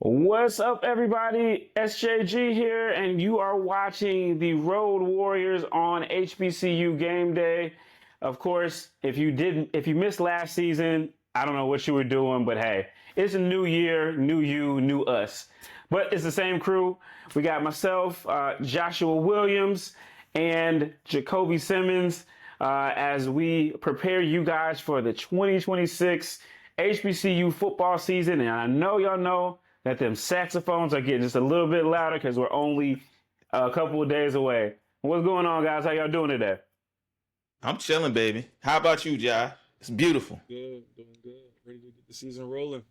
What's up, everybody? SJG here, and you are watching the Road Warriors on HBCU Game Day. Of course, if you missed last season, I don't know what you were doing, but hey, it's a new year, new you, new us. But it's the same crew. We got myself, Joshua Williams, and Jacobi Simmons as we prepare you guys for the 2026 HBCU football season. And I know y'all know that them saxophones are getting just a little bit louder because we're only a couple of days away. What's going on, guys? How y'all doing today? I'm chilling, baby. How about you, Jai? It's beautiful. Good, doing good. Ready to get the season rolling.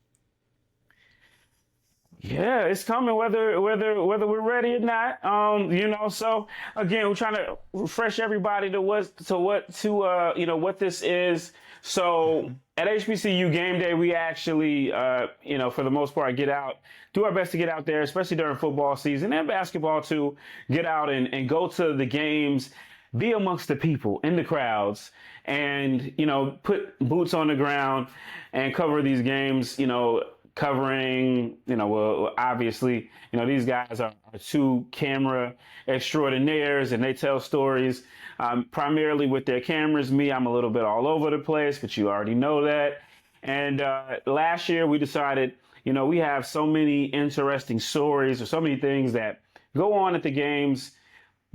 Yeah, it's coming whether we're ready or not. So again, we're trying to refresh everybody to what this is. So at HBCU Game Day, we actually for the most part do our best to get out there, especially during football season and basketball too, get out and go to the games, be amongst the people in the crowds, and put boots on the ground and cover these games, covering, well, obviously, these guys are two camera extraordinaires and they tell stories primarily with their cameras. Me, I'm a little bit all over the place, but you already know that. And last year we decided, we have so many interesting stories or so many things that go on at the games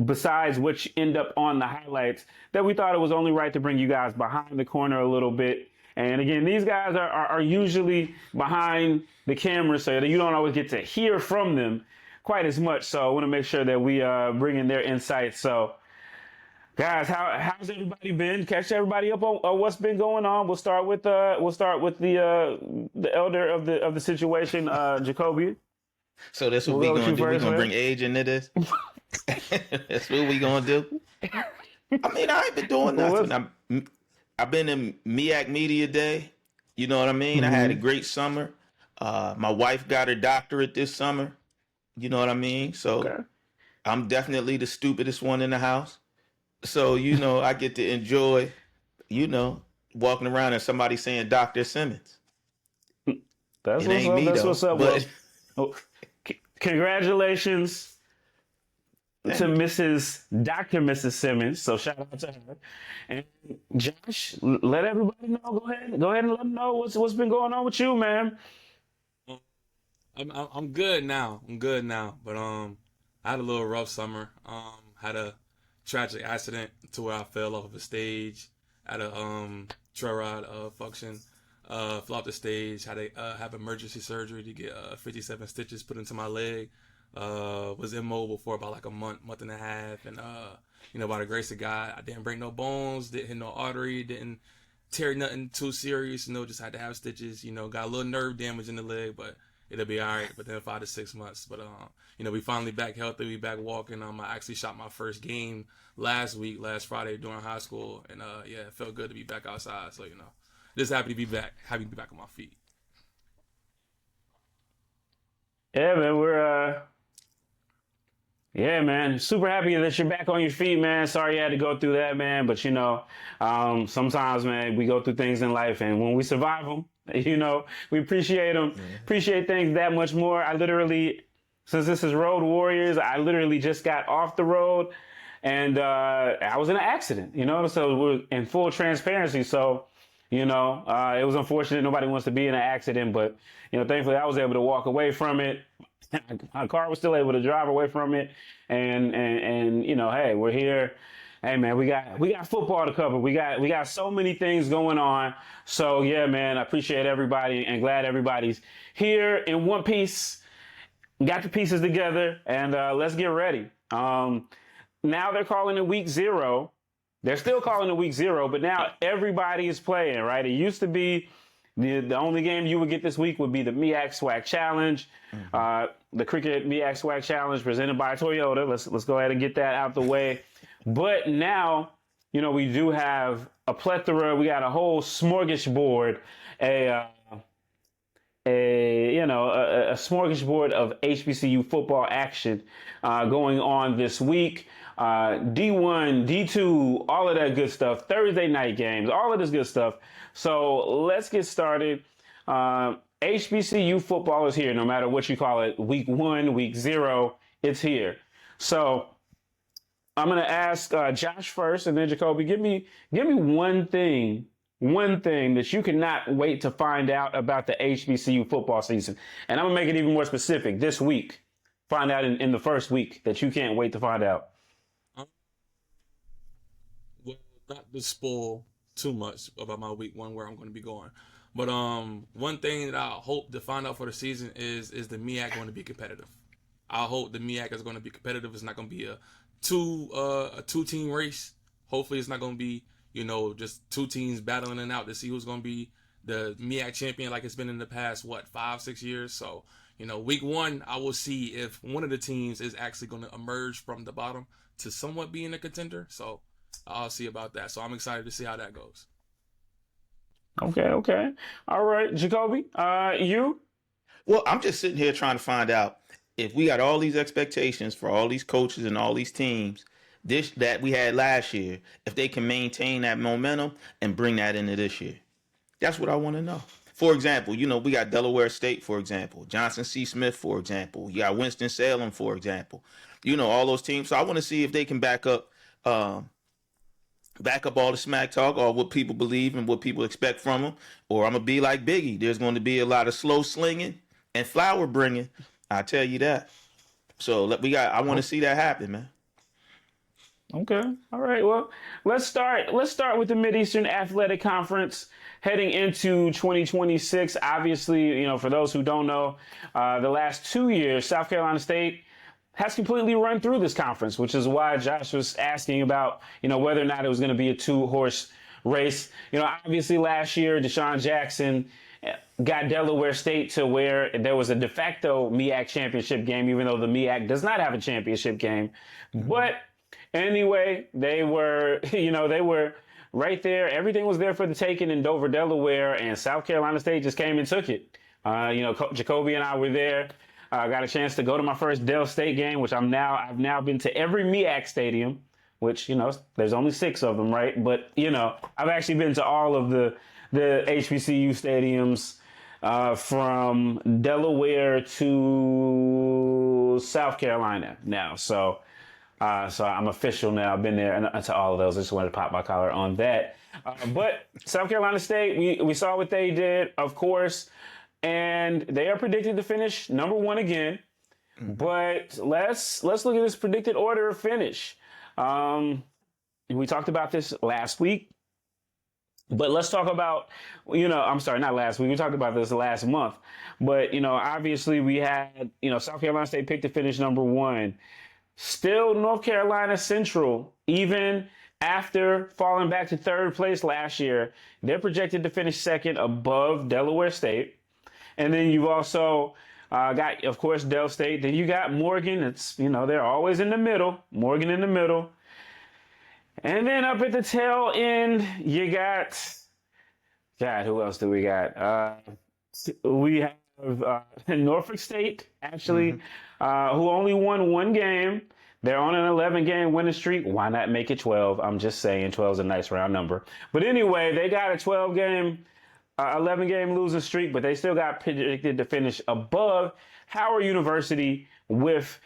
besides which end up on the highlights that we thought it was only right to bring you guys behind the corner a little bit. And again, these guys are usually behind the camera so that you don't always get to hear from them quite as much. So I want to make sure that we bring in their insights. So guys, how's everybody been? Catch everybody up on what's been going on. We'll start with the elder of the situation, Jacobi. So that's what we're gonna do. We're gonna bring age into this. That's what we gonna do. I mean, I ain't been doing nothing. I've been in MEAC Media Day. You know what I mean? Mm-hmm. I had a great summer. My wife got her doctorate this summer. You know what I mean? So okay. I'm definitely the stupidest one in the house. So, I get to enjoy, walking around and somebody saying Dr. Simmons. That's what's up. That's what's up. But... Well, congratulations to Mrs. Simmons. So shout out to her. And Josh, let everybody know. Go ahead and let them know what's been going on with you, man. I'm good now. But I had a little rough summer. Had a tragic accident to where I fell off of a stage at a trail ride function. Fell off the stage. Had to have emergency surgery to get 57 stitches put into my leg. Was immobile for about like a month and a half, and by the grace of God, I didn't break no bones, didn't hit no artery, didn't tear nothing too serious. Just had to have stitches. Got a little nerve damage in the leg, but it'll be all right. But then 5 to 6 months. But we finally back healthy. We back walking. I actually shot my first game last Friday during high school, and it felt good to be back outside. So just happy to be back. Happy to be back on my feet. Yeah, man, Yeah, man. Super happy that you're back on your feet, man. Sorry you had to go through that, man. But, sometimes, man, we go through things in life, and when we survive them, we appreciate them, appreciate things that much more. Since this is Road Warriors, I literally just got off the road, and I was in an accident, so we're in full transparency. So, it was unfortunate. Nobody wants to be in an accident, but, thankfully I was able to walk away from it. My car was still able to drive away from it, and hey, we're here. Hey, man, we got football to cover. We got so many things going on. So yeah, man, I appreciate everybody and glad everybody's here in one piece. Got the pieces together, and let's get ready. Now they're calling it week 0. They're still calling it week 0, but now everybody is playing, right? It used to be the only game you would get this week would be the MEAC SWAC Challenge, the Cricket MEAC SWAC Challenge presented by Toyota. Let's go ahead and get that out the way. But now, we do have a plethora. We got a whole smorgasbord, a smorgasbord of HBCU football action going on this week. D1, D2, all of that good stuff. Thursday night games, all of this good stuff. So let's get started. HBCU football is here, no matter what you call it. Week 1, week 0, it's here. So I'm going to ask Josh first, and then Jacobi, give me one thing that you cannot wait to find out about the HBCU football season. And I'm going to make it even more specific this week. Find out in the first week that you can't wait to find out. Well, not to spoil too much about my week 1 where I'm going to be going. But one thing that I hope to find out for the season is the MEAC going to be competitive. I hope the MEAC is going to be competitive. It's not going to be a two-team race. Hopefully it's not going to be, just 2 teams battling it out to see who's going to be the MEAC champion like it's been in the past, 5-6 years. So, week 1, I will see if one of the teams is actually going to emerge from the bottom to somewhat being a contender. So I'll see about that. So I'm excited to see how that goes. Okay. All right, Jacobi, you? Well, I'm just sitting here trying to find out if we got all these expectations for all these coaches and all these teams that we had last year, if they can maintain that momentum and bring that into this year. That's what I want to know. For example, we got Delaware State, for example, Johnson C. Smith, for example. You got Winston-Salem, for example. All those teams. So I want to see if they can back up all the smack talk or what people believe and what people expect from them. Or I'm going to be like Biggie. There's going to be a lot of slow slinging and flower bringing. I tell you that. So I want to see that happen, man. Okay. All right. Well, let's start with the Mid-Eastern Athletic Conference heading into 2026. Obviously, for those who don't know, the last 2 years, South Carolina State has completely run through this conference, which is why Josh was asking about, whether or not it was going to be a 2-horse race. Obviously last year, DeSean Jackson got Delaware State to where there was a de facto MEAC championship game, even though the MEAC does not have a championship game. But anyway, they were right there. Everything was there for the taking in Dover, Delaware, and South Carolina State just came and took it. Jacobi and I were there. I got a chance to go to my first Del State game, which I've now been to every MEAC stadium, which, there's only 6 of them, right? But, I've actually been to all of the HBCU stadiums from Delaware to South Carolina now. So I'm official now. I've been there to all of those. I just wanted to pop my collar on that. But South Carolina State, we saw what they did, of course, and they are predicted to finish number 1 again. But let's look at this predicted order of finish. We talked about this last week. But let's talk about, I'm sorry, not last week. We talked about this last month. But, obviously we had, South Carolina State picked to finish number 1. Still North Carolina Central, even after falling back to 3rd place last year, they're projected to finish 2nd above Delaware State. And then you've also got, of course, Del State. Then you got Morgan. It's, they're always in the middle. Morgan in the middle. And then up at the tail end, you got, God, who else do we got? We have Norfolk State, actually, who only won 1 game. They're on an 11-game winning streak. Why not make it 12? I'm just saying 12 is a nice round number. But anyway, they got a 11-game losing streak, but they still got predicted to finish above Howard University with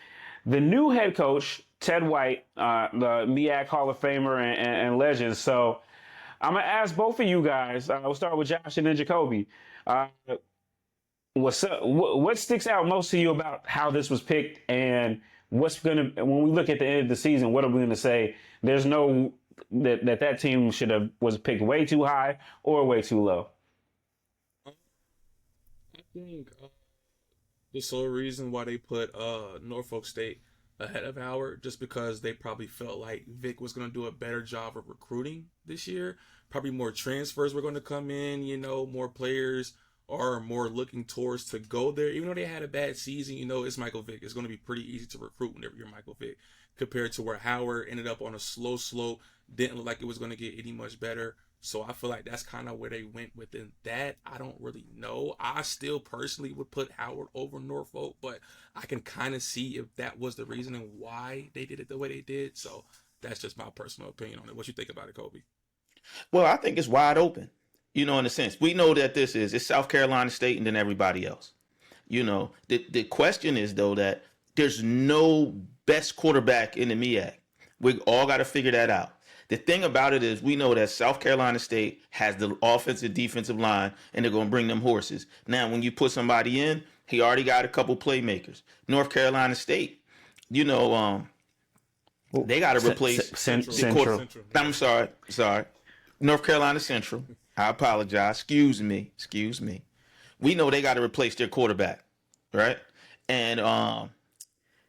the new head coach, Ted White, the MEAC Hall of Famer and legend. So I'm going to ask both of you guys. We'll start with Josh and then Jacobi. What sticks out most to you about how this was picked, and when we look at the end of the season, what are we going to say? There's no that team was picked way too high or way too low. I think the sole reason why they put Norfolk State ahead of Howard, just because they probably felt like Vic was going to do a better job of recruiting this year. Probably more transfers were going to come in, more players are more looking towards to go there. Even though they had a bad season, it's Michael Vick. It's going to be pretty easy to recruit whenever you're Michael Vick, compared to where Howard ended up on a slow slope. Didn't look like it was going to get any much better. So I feel like that's kind of where they went within that. I don't really know. I still personally would put Howard over Norfolk, but I can kind of see if that was the reasoning why they did it the way they did. So that's just my personal opinion on it. What you think about it, Kobe? Well, I think it's wide open. You know, in a sense, we know that it's South Carolina State and then everybody else. You know, the question is, though, that there's no best quarterback in the MEAC. We all got to figure that out. The thing about it is we know that South Carolina State has the offensive defensive line, and they're going to bring them horses. Now, when you put somebody in, he already got a couple playmakers. North Carolina State, you know, they got to replace Central. I'm sorry. North Carolina Central. I apologize. Excuse me. We know they got to replace their quarterback, right? And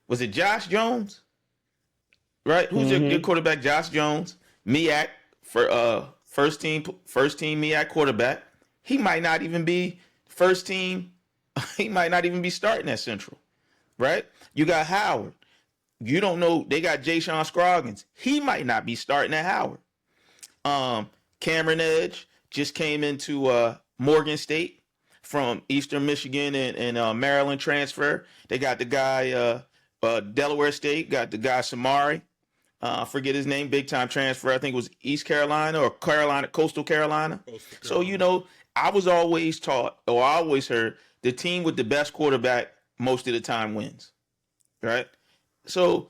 was it Josh Jones? Right? Who's your quarterback? Josh Jones, MEAC for first team MEAC quarterback. He might not even be first team. He might not even be starting at Central, right? You got Howard. You don't know. They got Ja'Shawn Scroggins. He might not be starting at Howard. Cameron Edge just came into Morgan State from Eastern Michigan and Maryland transfer. They got the guy Delaware State, got the guy Samari. Forget his name, big time transfer. I think it was East Carolina or Coastal Carolina. So, you know, I was always taught, or I always heard, the team with the best quarterback most of the time wins, right? So,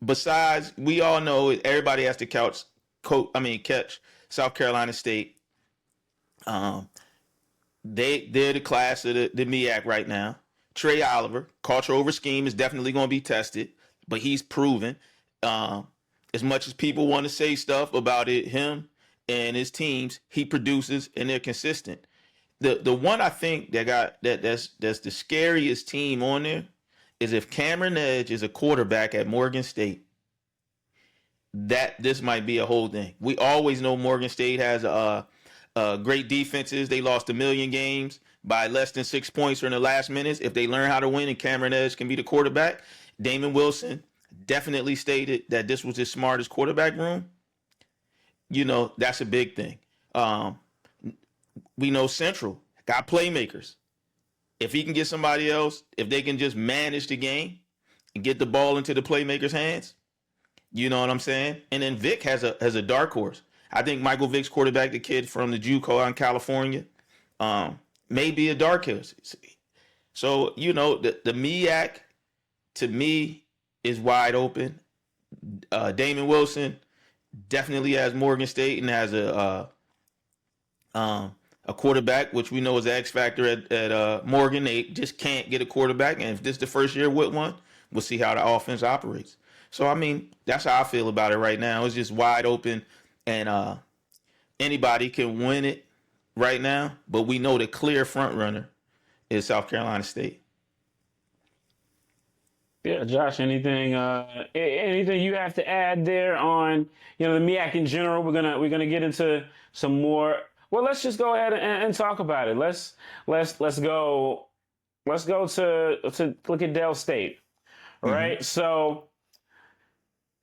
besides, we all know everybody has to catch South Carolina State. They're the class of the MEAC right now. Trey Oliver, culture over scheme, is definitely going to be tested, but he's proven. As much as people want to say stuff about him and his teams, he produces and they're consistent. The one I think that's the scariest team on there is if Cameron Edge is a quarterback at Morgan State. This might be a whole thing. We always know Morgan State has great defenses. They lost 1 million games by less than 6 points or in the last minutes. If they learn how to win and Cameron Edge can be the quarterback, Damon Wilson definitely stated that this was his smartest quarterback room. You know, that's a big thing. We know Central got playmakers. If he can get somebody else, if they can just manage the game and get the ball into the playmakers' hands, you know what I'm saying? And then Vic has a dark horse. I think Michael Vick's quarterback, the kid from the JUCO out in California, may be a dark horse. So, you know, the MEAC, to me, is wide open. Damon Wilson definitely has Morgan State and has a quarterback, which we know is the X factor at Morgan. They just can't get a quarterback, and if this is the first year with one, we'll see how the offense operates. So, I mean, that's how I feel about it right now. It's just wide open, and anybody can win it right now, but we know the clear front runner is South Carolina State. Yeah, Josh, anything you have to add there on, you know, the MEAC in general? We're gonna get into some more. Well, let's just go ahead and talk about it. Let's go to look at Del State. All right. So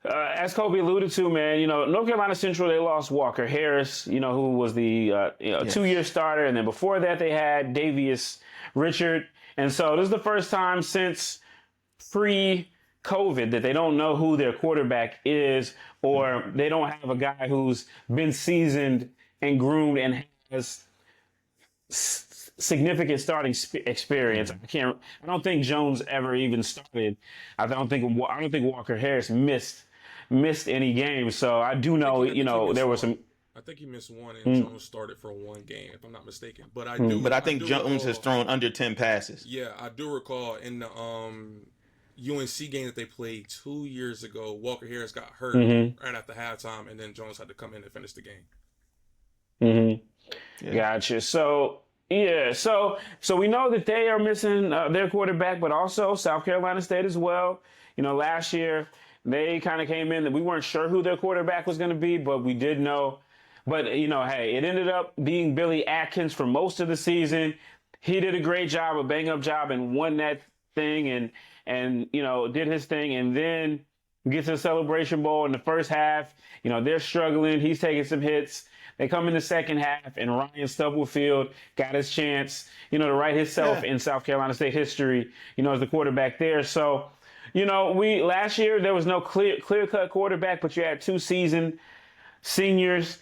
as Kobe alluded to, man, you know, North Carolina Central, they lost Walker Harris, you know, who was the 2-year starter, and then before that they had Davius Richard, and so this is the first time since pre-COVID that they don't know who their quarterback is, or they don't have a guy who's been seasoned and groomed and has significant starting experience. I don't think Jones ever even started. I don't think Walker Harris missed any games. So I do know, you know, there were some. I think he missed one, and Jones started for one game, if I'm not mistaken. But I think Jones has thrown under 10 passes. Yeah, I do recall in the UNC game that they played 2 years ago, Walker Harris got hurt right after halftime, and then Jones had to come in and finish the game. Yeah. Gotcha. So yeah, so we know that they are missing their quarterback, but also South Carolina State as well. You know, last year they kind of came in that we weren't sure who their quarterback was going to be, but we did know. But, you know, hey, it ended up being Billy Atkins for most of the season. He did a great job, a bang-up job, and won that thing and you know, did his thing. And then we get to the Celebration Bowl in the first half. You know, they're struggling. He's taking some hits. They come in the second half, and Ryan Stubblefield got his chance, you know, to write himself in South Carolina State history, you know, as the quarterback there. So, you know, last year there was no clear-cut quarterback, but you had two seasoned seniors.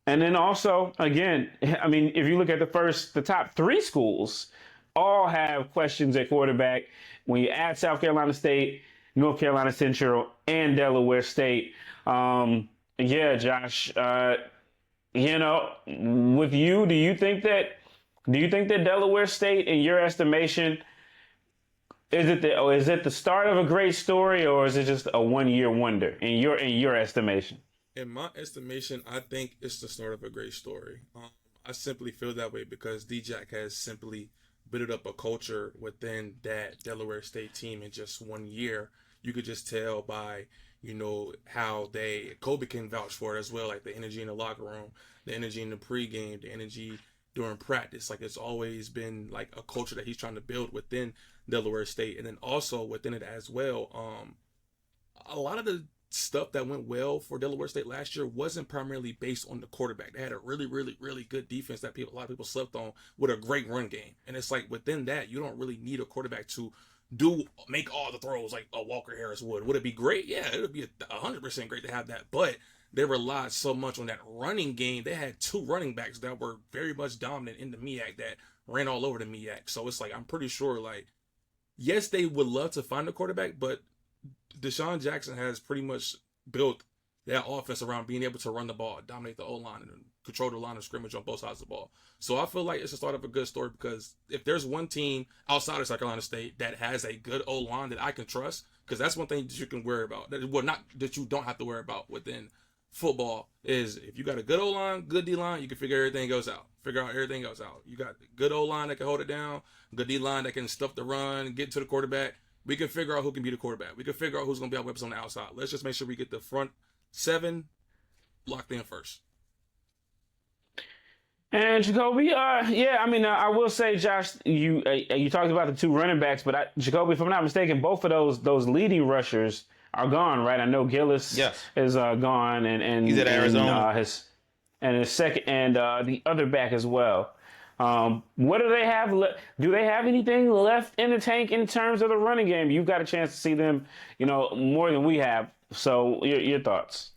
And then also, again, I mean, if you look at the top 3 schools, all have questions at quarterback. When you add South Carolina State, North Carolina Central, and Delaware State, yeah, Josh, with you, do you think that Delaware State, in your estimation, is it the start of a great story, or is it just a 1-year wonder in your estimation? In my estimation, I think it's the start of a great story. I simply feel that way because D-Jack has simply built up a culture within that Delaware State team in just 1 year. You could just tell by, how Kobe can vouch for it as well, like the energy in the locker room, the energy in the pregame, the energy during practice. Like, it's always been like a culture that he's trying to build within Delaware State. And then also within it as well, a lot of the stuff that went well for Delaware State last year wasn't primarily based on the quarterback. They had a really, really, really good defense that a lot of people slept on with a great run game. And it's like within that, you don't really need a quarterback to make all the throws like a Walker Harris would. Would it be great? Yeah, it would be 100% great to have that. But they relied so much on that running game. They had 2 running backs that were very much dominant in the MEAC that ran all over the MEAC. So it's like, I'm pretty sure, like, yes, they would love to find a quarterback, but DeSean Jackson has pretty much built that offense around being able to run the ball, dominate the O-line, and control the line of scrimmage on both sides of the ball. So I feel like it's the start of a good story because if there's one team outside of South Carolina State that has a good O-line that I can trust, because that's one thing that you can worry about. Not that you don't have to worry about within football, is if you got a good O-line, good D-line, you can figure out everything goes out. You got good O-line that can hold it down, good D-line that can stuff the run, get to the quarterback. We can figure out who can be the quarterback. We can figure out who's going to be our weapons on the outside. Let's just make sure we get the front 7 locked in first. And Jacobi, I will say, Josh, you talked about the 2 running backs, but Jacobi, if I'm not mistaken, both of those leading rushers are gone, right? I know Gillis is gone, and he's at Arizona, and his second, and the other back as well. What do they have? Do they have anything left in the tank in terms of the running game? You've got a chance to see them, more than we have. So your thoughts?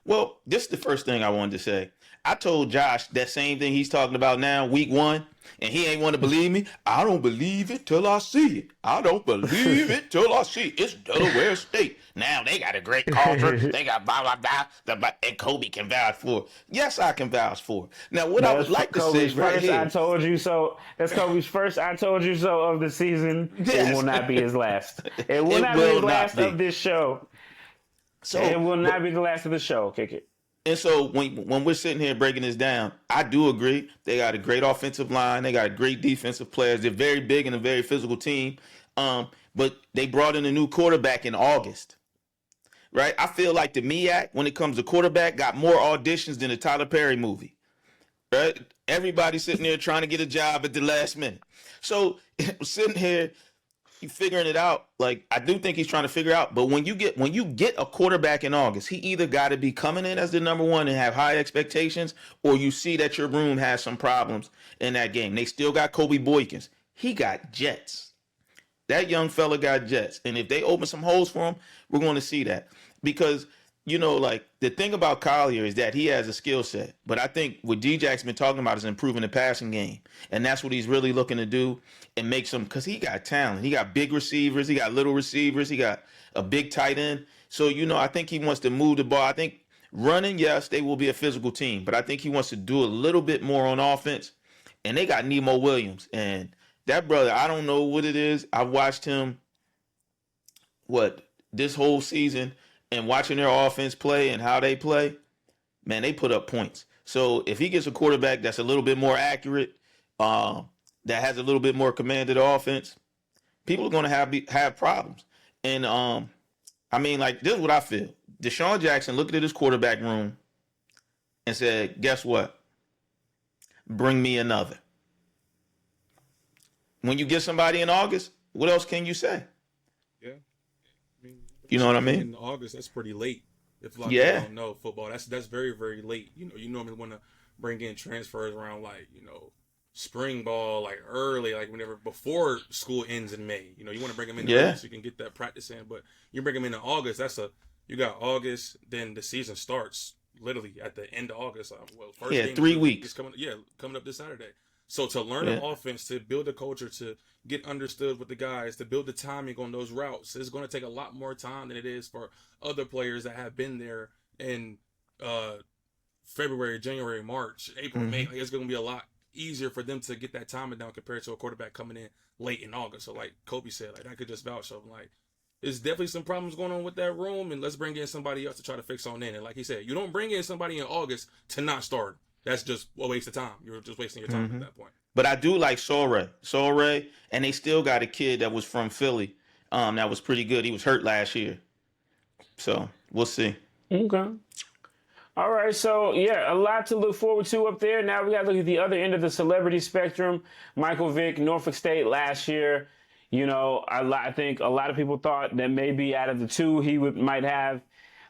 Well, this is the first thing I wanted to say. I told Josh that same thing he's talking about now, week 1, and he ain't want to believe me. I don't believe it till I see it. I don't believe it till I see it. It's Delaware State. Now they got a great culture. They got blah, blah, blah, and Kobe can vouch for it. Yes, I can vouch for it. Now, what I would like to say right here. I told you so. That's Kobe's first I told you so of the season. Yes. It will not be his last. It will not be his last of this show. So it will not be the last of the show. Kick it. And so when we're sitting here breaking this down, I do agree. They got a great offensive line. They got great defensive players. They're very big and a very physical team. But they brought in a new quarterback in August, right? I feel like the MEAC, when it comes to quarterback, got more auditions than the Tyler Perry movie, right? Everybody sitting there trying to get a job at the last minute. So sitting here, you figuring it out. Like, I do think he's trying to figure out, but when you get a quarterback in August, he either got to be coming in as the number 1 and have high expectations, or you see that your room has some problems in that game. They still got Kobe Boykins. He got jets. That young fella got jets. And if they open some holes for him, we're going to see that. Because, like, the thing about Collier is that he has a skill set. But I think what D-Jack's been talking about is improving the passing game. And that's what he's really looking to do and make some, because he got talent. He got big receivers. He got little receivers. He got a big tight end. So, I think he wants to move the ball. I think running, yes, they will be a physical team. But I think he wants to do a little bit more on offense. And they got Nemo Williams. And that brother, I don't know what it is. I've watched him, this whole season, and watching their offense play and how they play, man, they put up points. So if he gets a quarterback that's a little bit more accurate, that has a little bit more command of the offense, people are going to have problems. And, this is what I feel. DeSean Jackson looked at his quarterback room and said, guess what? Bring me another. When you get somebody in August, what else can you say? Yeah. You know what I mean? In August, that's pretty late. If a lot of people don't know football, that's very, very late. You normally want to bring in transfers around spring ball, early, whenever before school ends in May. You want to bring them in early so you can get that practice in. But you bring them in August. You got August, then the season starts literally at the end of August. First game 3 weeks. Coming up this Saturday. So to learn an offense, to build a culture, to get understood with the guys, to build the timing on those routes, it's going to take a lot more time than it is for other players that have been there in February, January, March, April, May. Like, it's going to be a lot easier for them to get that timing down compared to a quarterback coming in late in August. So like Kobe said, like I could just vouch for him. Like, there's definitely some problems going on with that room, and let's bring in somebody else to try to fix on in. And like he said, you don't bring in somebody in August to not start. That's just a waste of time. You're just wasting your time at that point. But I do like Sorey, and they still got a kid that was from Philly that was pretty good. He was hurt last year. So we'll see. Okay. All right, so yeah, a lot to look forward to up there. Now we got to look at the other end of the celebrity spectrum. Michael Vick, Norfolk State last year. You know, I think a lot of people thought that maybe out of the two he might have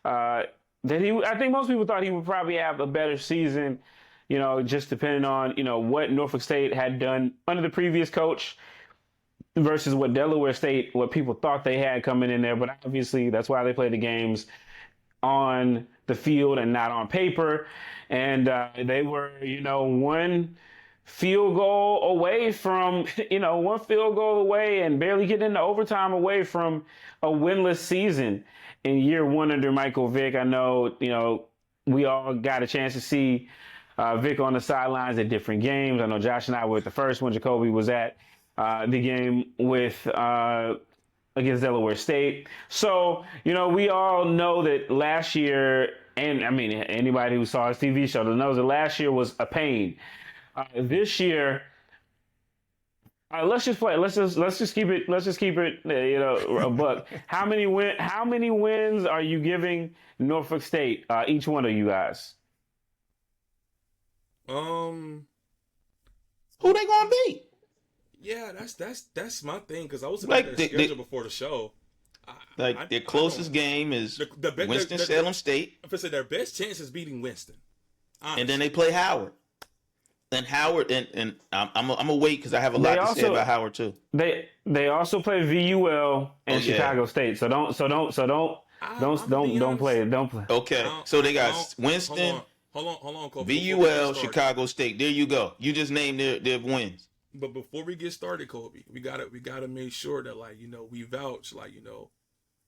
I think most people thought he would probably have a better season. You know, just depending on, you know, what Norfolk State had done under the previous coach versus what Delaware State, what people thought they had coming in there. But obviously, that's why they play the games on the field and not on paper. And they were, you know, one field goal away and barely getting into overtime away from a winless season in year one under Michael Vick. I know, you know, we all got a chance to see Vic on the sidelines at different games. I know Josh and I were at the first one. Jacobi was at the game with against Delaware State. So, you know, we all know that last year, and I mean, anybody who saw his TV show knows that last year was a pain. This year, let's just keep it, you know, a buck. How many wins are you giving Norfolk State? Each one of you guys. Who they gonna beat? Yeah, that's my thing, because I was looking at their schedule before the show. Their closest game is Winston-Salem State. I'm gonna say their best chance is beating Winston, honestly. And then they play Howard. And Howard, and I'm gonna wait because I have a lot to say about Howard too. They also play VUL and Chicago State. So don't play it. Don't play. Okay, so they got Winston. Hold on, Kobe. VUL, Chicago State. There you go. You just named their wins. But before we get started, Kobe, we gotta make sure that, like, you know, we vouch, like, you know,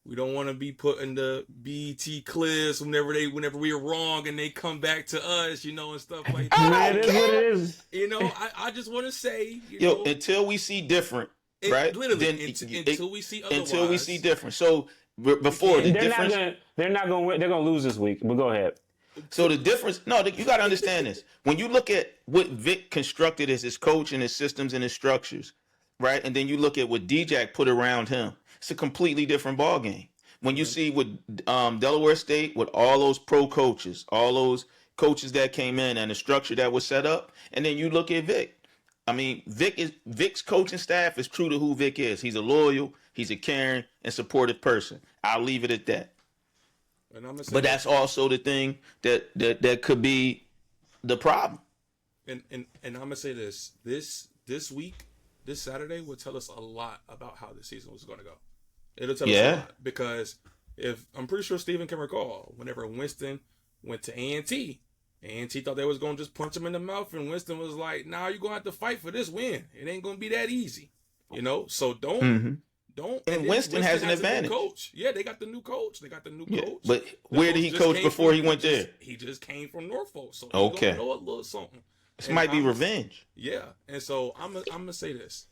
we don't want to be put in the BET clips whenever we're wrong and they come back to us, you know, and stuff like that. Man, it is what it is. You know, I just want to say, you know, until we see different, right? Literally, until we see otherwise. Until we see different. So before the difference, they're not gonna win. They're gonna lose this week. But go ahead. So the difference, you got to understand this. When you look at what Vic constructed as his coach and his systems and his structures, right? And then you look at what D-Jack put around him, it's a completely different ballgame. When you see with Delaware State, with all those pro coaches, all those coaches that came in and the structure that was set up, and then you look at Vic. I mean, Vic's coaching staff is true to who Vic is. He's a loyal, he's a caring and supportive person. I'll leave it at that. But that's also the thing that could be the problem. And I'm gonna say this week, this Saturday will tell us a lot about how the season was going to go. It'll tell us a lot, because if I'm pretty sure Steven can recall, whenever Winston went to A&T thought they was going to just punch him in the mouth, and Winston was like, "Nah, you're gonna have to fight for this win. It ain't gonna be that easy, you know." So don't. And Winston has an advantage. Coach. Yeah, they got the new coach. But where did he coach before he went there? He just came from Norfolk, so okay, he know a little something. This might be revenge. Yeah, and so I'm gonna say this.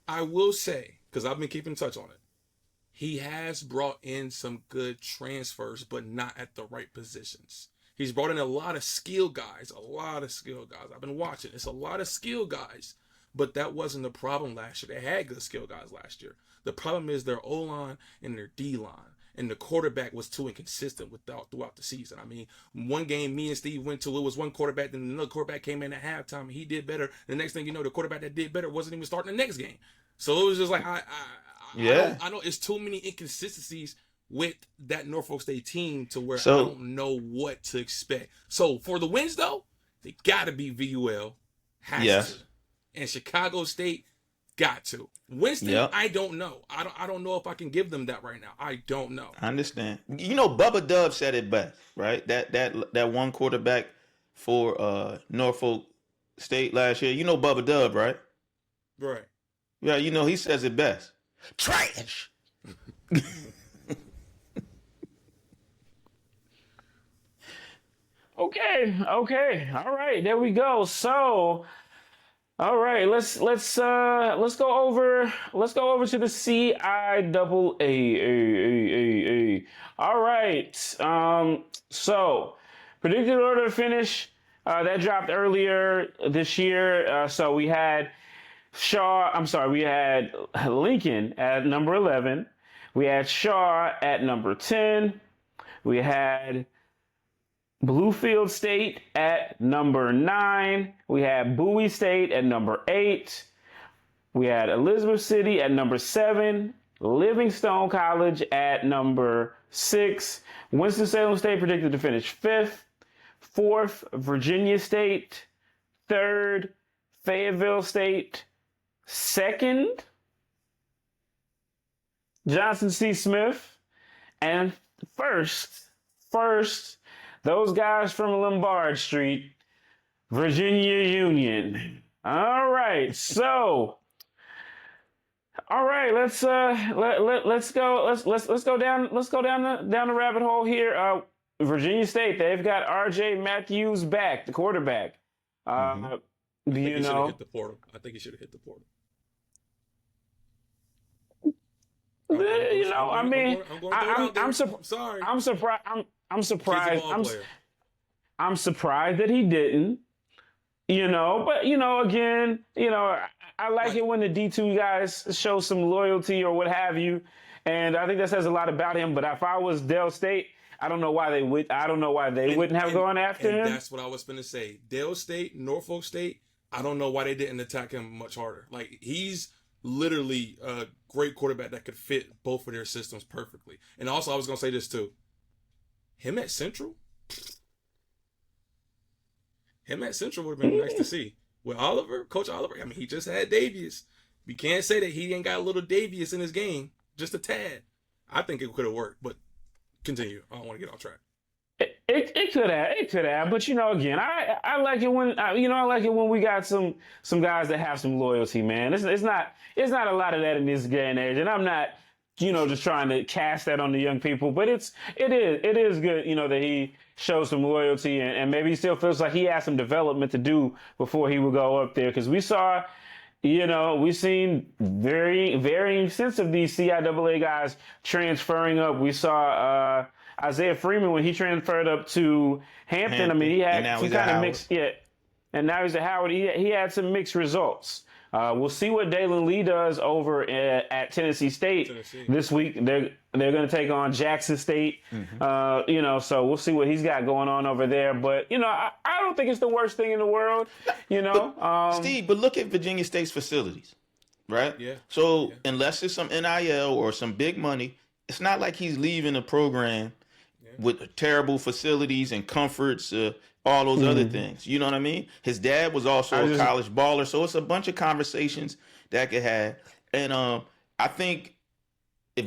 I will say, because I've been keeping in touch on it, he has brought in some good transfers, but not at the right positions. He's brought in a lot of skill guys. I've been watching. It's a lot of skill guys. But that wasn't the problem last year. They had good skill guys last year. The problem is their O-line and their D-line. And the quarterback was too inconsistent throughout the season. I mean, one game me and Steve went to, it was one quarterback, then another quarterback came in at halftime, and he did better. The next thing you know, the quarterback that did better wasn't even starting the next game. So it was just like, I know it's too many inconsistencies with that Norfolk State team to where I don't know what to expect. So for the wins, though, they got to be VUL. Has to. And Chicago State, Got to. Winston, I don't know. I don't know if I can give them that right now. I don't know. I understand. You know, Bubba Dub said it best, right? That one quarterback for Norfolk State last year. You know Bubba Dub, right? Right. Yeah, you know he says it best. Trash. Okay. All right, there we go. So, all right, let's go over to the CIAA. All right. So predicted order to finish that dropped earlier this year. So we had Lincoln at number 11. We had Shaw at number 10. We had Bluefield State at number 9. We had Bowie State at number 8. We had Elizabeth City at number 7. Livingstone College at number 6. Winston-Salem State predicted to finish 5th. 4th, Virginia State. 3rd, Fayetteville State. 2nd, Johnson C. Smith. And first, those guys from Lombard Street, Virginia Union. All right, so, all right, let's go down the rabbit hole here. Virginia State, they've got R.J. Matthews back, the quarterback. I think he should have hit the portal. I'm surprised. I'm surprised that he didn't. But again, I like it when the D2 guys show some loyalty or what have you, and I think that says a lot about him. But if I was Del State, I don't know why they wouldn't have gone after him. That's what I was going to say. Del State, Norfolk State. I don't know why they didn't attack him much harder. Like, he's literally a great quarterback that could fit both of their systems perfectly. And also, I was going to say this too. Him at Central would have been nice to see. With Coach Oliver, I mean, he just had Davius. We can't say that he ain't got a little Davius in his game, just a tad. I think it could have worked, but continue. I don't want to get off track. It could have, but again, I like it when we got some guys that have some loyalty, man. It's not a lot of that in this day and age, and I'm not, just trying to cast that on the young people, but it is good, that he shows some loyalty and maybe he still feels like he has some development to do before he would go up there, because we saw, we've seen varying sense of these CIAA guys transferring up. We saw Isaiah Freeman when he transferred up to Hampton. I mean, he had some kind of mixed, and now he's at Howard. He had some mixed results. We'll see what Dalen Lee does over at Tennessee State this week. They're going to take on Jackson State. So we'll see what he's got going on over there. But I don't think it's the worst thing in the world. Steve, but look at Virginia State's facilities, right? Yeah. So unless it's some NIL or some big money, it's not like he's leaving a program with terrible facilities and comforts, all those other things. You know what I mean? His dad was also a college baller, so it's a bunch of conversations that could have. And I think if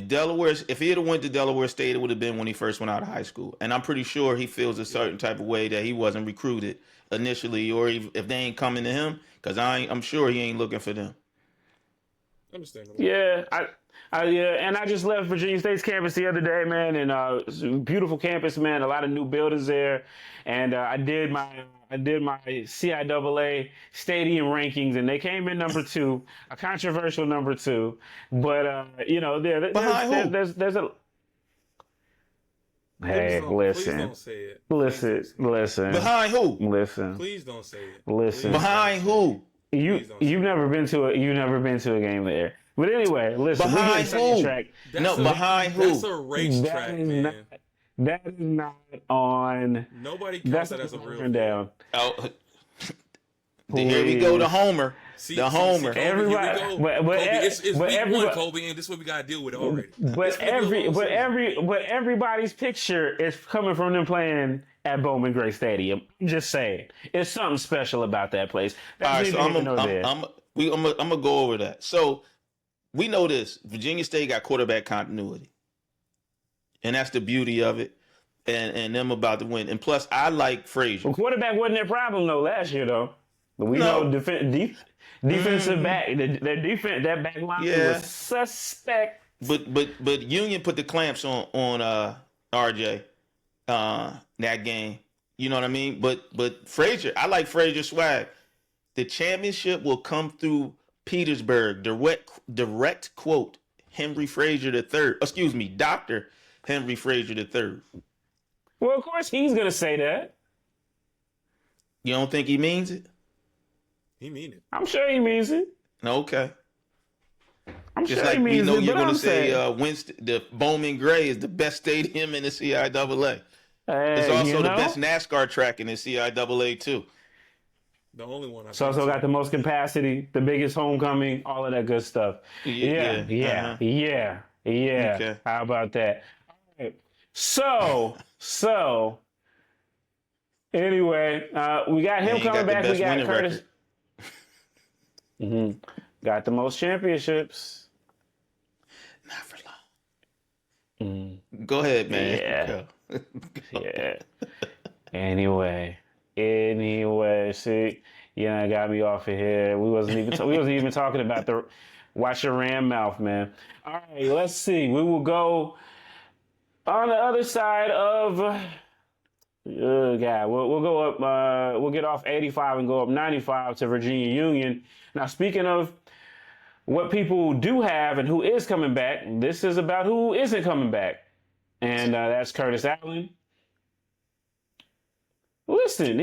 he had went to Delaware State, it would have been when he first went out of high school. And I'm pretty sure he feels a certain type of way that he wasn't recruited initially, or if they ain't coming to him, because I'm sure he ain't looking for them. Understandable. Yeah, and I just left Virginia State's campus the other day, man, and it's a beautiful campus, man. A lot of new buildings there, and I did my CIAA stadium rankings, and they came in number 2, a controversial number 2, but there's a. Hey, listen. Please don't say it. Listen. Behind who? Listen. Please don't say it. Listen. Behind who? You've never been to a game there. But anyway, listen. Behind who? Behind who? That's a racetrack, man. That is not on. Nobody counts that as a real down. Oh, here we go to Homer. Homer. Kobe, everybody, here we go. Kobe, it's week 1, Kobe, and this is what we gotta deal with already. But everybody's picture is coming from them playing at Bowman Gray Stadium. I'm just saying, it's something special about that place. All right, so I'm gonna go over that. So we know this. Virginia State got quarterback continuity, and that's the beauty of it. And them about to win. And plus, I like Frazier. Well, quarterback wasn't their problem though last year though. But we know defensive back, their defense, that back line was suspect. But Union put the clamps on RJ that game. You know what I mean? But Frazier, I like Frazier swag. The championship will come through Petersburg. Direct quote, Henry Frazier III. Excuse me, Dr. Henry Frazier III. Well, of course he's gonna say that. You don't think he means it? He mean it. I'm sure he means it. Okay. I'm Just sure like he means we know it, you're but going I'm to say saying, Winston, the Bowman Gray is the best stadium in the CIAA. It's also you the know? best NASCAR track in the CIAA too. The only one. It's also got the most capacity, the biggest homecoming, all of that good stuff. Yeah. Okay. How about that? All right. So. Anyway, we got him coming back. We got Curtis. Got the most championships. Not for long. Go ahead, man. Yeah. Yeah. Anyway, see, I got me off of here. We wasn't even talking about the watch your ram mouth, man. All right, let's see. We will go on the other side of. We'll go up. We'll get off 85 and go up 95 to Virginia Union. Now, speaking of what people do have and who is coming back, this is about who isn't coming back, and that's Curtis Allen. Listen,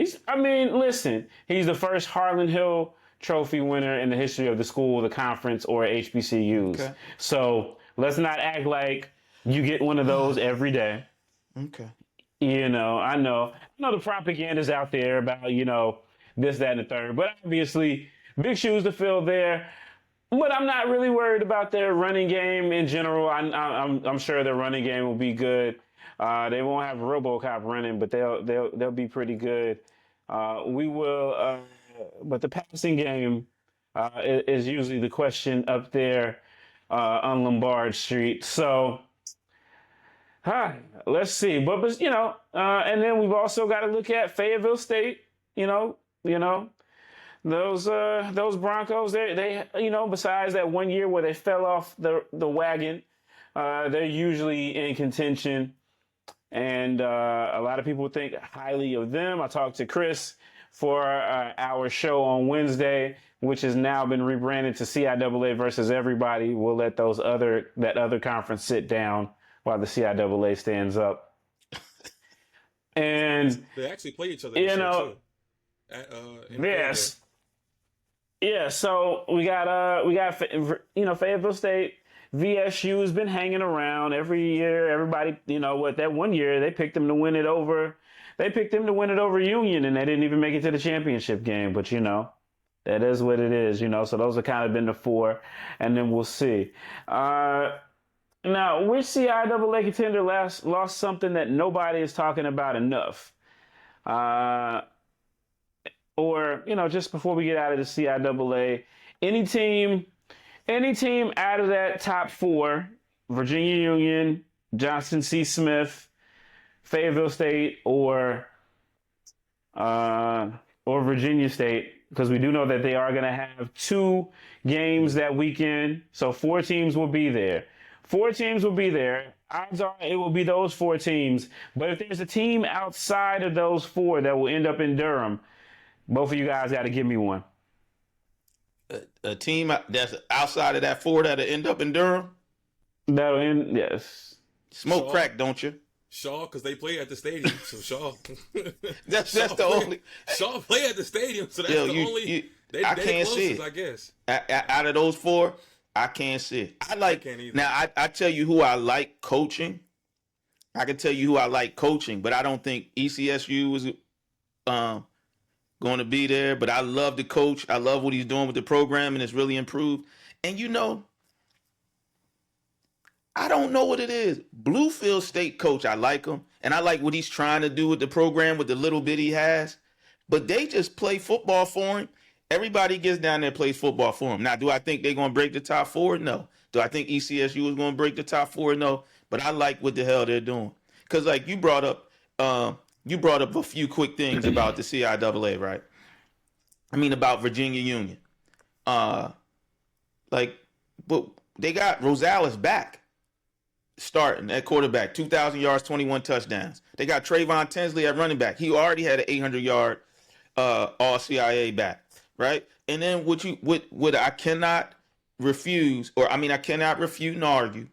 he's the first Harlan Hill Trophy winner in the history of the school, the conference, or HBCUs. Okay. So let's not act like you get one of those every day. Okay. I know the propaganda's out there about, this, that, and the third, but obviously big shoes to fill there. But I'm not really worried about their running game in general. I'm sure their running game will be good. They won't have RoboCop running, but they'll be pretty good. But the passing game is usually the question up there on Lombard Street. So. Let's see. But and then we've also got to look at Fayetteville State. Those Broncos. They besides that one year where they fell off the wagon, they're usually in contention, and a lot of people think highly of them. I talked to Chris for our show on Wednesday, which has now been rebranded to CIAA versus everybody. We'll let that other conference sit down while the CIAA stands up. And they actually play each other. Too. Yes. Yeah, so we got Fayetteville State, VSU has been hanging around every year. Everybody, that one year they picked them to win it over. They picked them to win it over Union, and they didn't even make it to the championship game. But that is what it is. So those have kind of been the four, and then we'll see. Now, which CIAA contender lost something that nobody is talking about enough? Just before we get out of the CIAA, any team out of that top four, Virginia Union, Johnson C. Smith, Fayetteville State, or Virginia State, because we do know that they are going to have 2 games that weekend, so 4 teams will be there. 4 teams will be there. Odds are it will be those 4 teams. But if there's a team outside of those 4 that will end up in Durham, both of you guys got to give me one. A team that's outside of that 4 that'll end up in Durham? That'll end, yes. Smoke crack, don't you? Shaw, because they play at the stadium, so Shaw. that's the only. Shaw play at the stadium, so that's the only. I can't see it. I guess. Out of those 4, I can't see it. I tell you who I like coaching. I can tell you who I like coaching, but I don't think ECSU is going to be there. But I love the coach. I love what he's doing with the program, and it's really improved. And I don't know what it is. Bluefield State coach, I like him, and I like what he's trying to do with the program with the little bit he has. But they just play football for him, Everybody gets down there and plays football for them. Now, do I think they're going to break the top 4? No. Do I think ECSU is going to break the top 4? No. But I like what the hell they're doing. Because, like, you brought up a few quick things about the CIAA, right? I mean, about Virginia Union. But they got Rosales back starting at quarterback, 2,000 yards, 21 touchdowns. They got Trayvon Tinsley at running back. He already had an 800-yard all-CIA back, right? And then what I cannot refuse, I cannot refute and argue,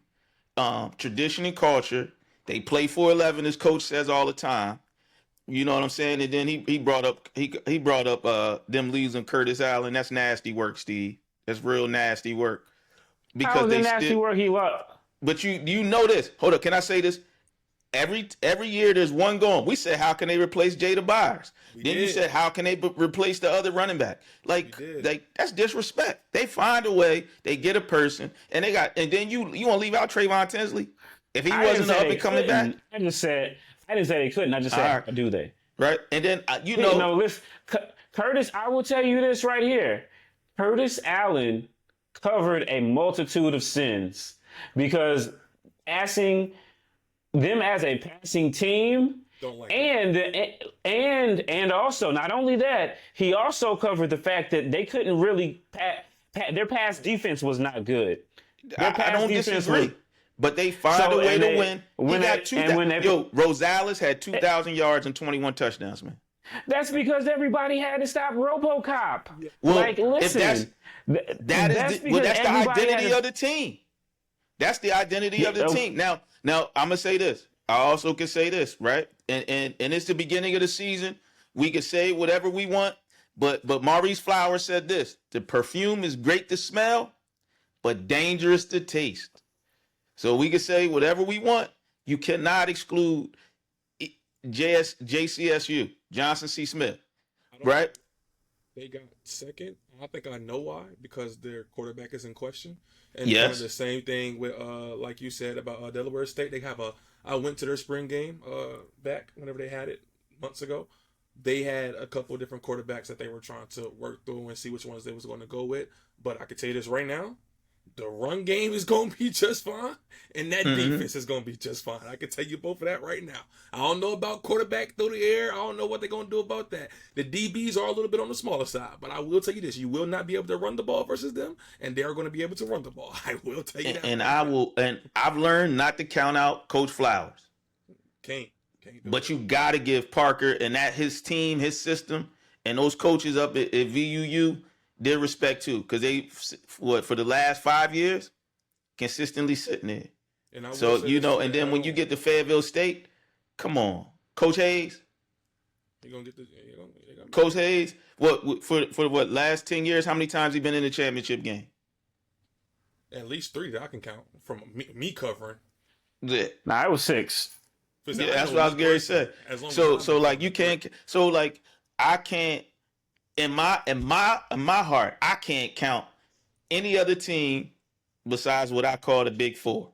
tradition and culture. They play 4-11, as Coach says all the time. You know what I'm saying? And then he brought up them losing Curtis Allen. That's nasty work, Steve. That's real nasty work. Because they nasty work he lost. But you know this. Hold up, can I say this? Every year there's one going. We said, how can they replace Jada Byers? You said, how can they replace the other running back? Like that's disrespect. They find a way. They get a person, and then you want to leave out Trayvon Tinsley if he wasn't up and coming back. I didn't say they couldn't. I just said, do they? Right, and then listen, Curtis. I will tell you this right here. Curtis Allen covered a multitude of sins because passing them as a passing team, and also not only that, he also covered the fact that they couldn't really their pass defense was not good. I don't disagree, but they find a way to win. Rosales had 2,000 yards and 21 touchdowns, man. That's because everybody had to stop RoboCop. Well, listen, that's the identity of the team. That's the identity of the team. Now I'm gonna say this. I also can say this, right? And it's the beginning of the season. We can say whatever we want, but Maurice Flowers said this: the perfume is great to smell, but dangerous to taste. So we can say whatever we want. You cannot exclude JCSU, Johnson C. Smith, right? They got second. I think I know why, because their quarterback is in question. And yes. Kind of the same thing with, like you said about Delaware State. They have I went to their spring game back whenever they had it months ago. They had a couple of different quarterbacks that they were trying to work through and see which ones they was going to go with. But I can tell you this right now. The run game is going to be just fine, and that defense is going to be just fine. I can tell you both of that right now. I don't know about quarterback through the air. I don't know what they're going to do about that. The DBs are a little bit on the smaller side, but I will tell you this. You will not be able to run the ball versus them, and they are going to be able to run the ball. I will tell you that. And I've learned not to count out Coach Flowers. Can't but you got to give Parker and his team, his system, and those coaches up at VUU their respect too, because they for the last 5 years consistently sitting there. And and then when you get to Fayetteville State, come on, Coach Hayes. Coach Hayes. What for last 10 years? How many times he been in the championship game? At least 3 that I can count from me covering. Yeah. Nah, it was 6. Yeah, that's what I was Gary said. I can't. In my heart, I can't count any other team besides what I call the Big Four.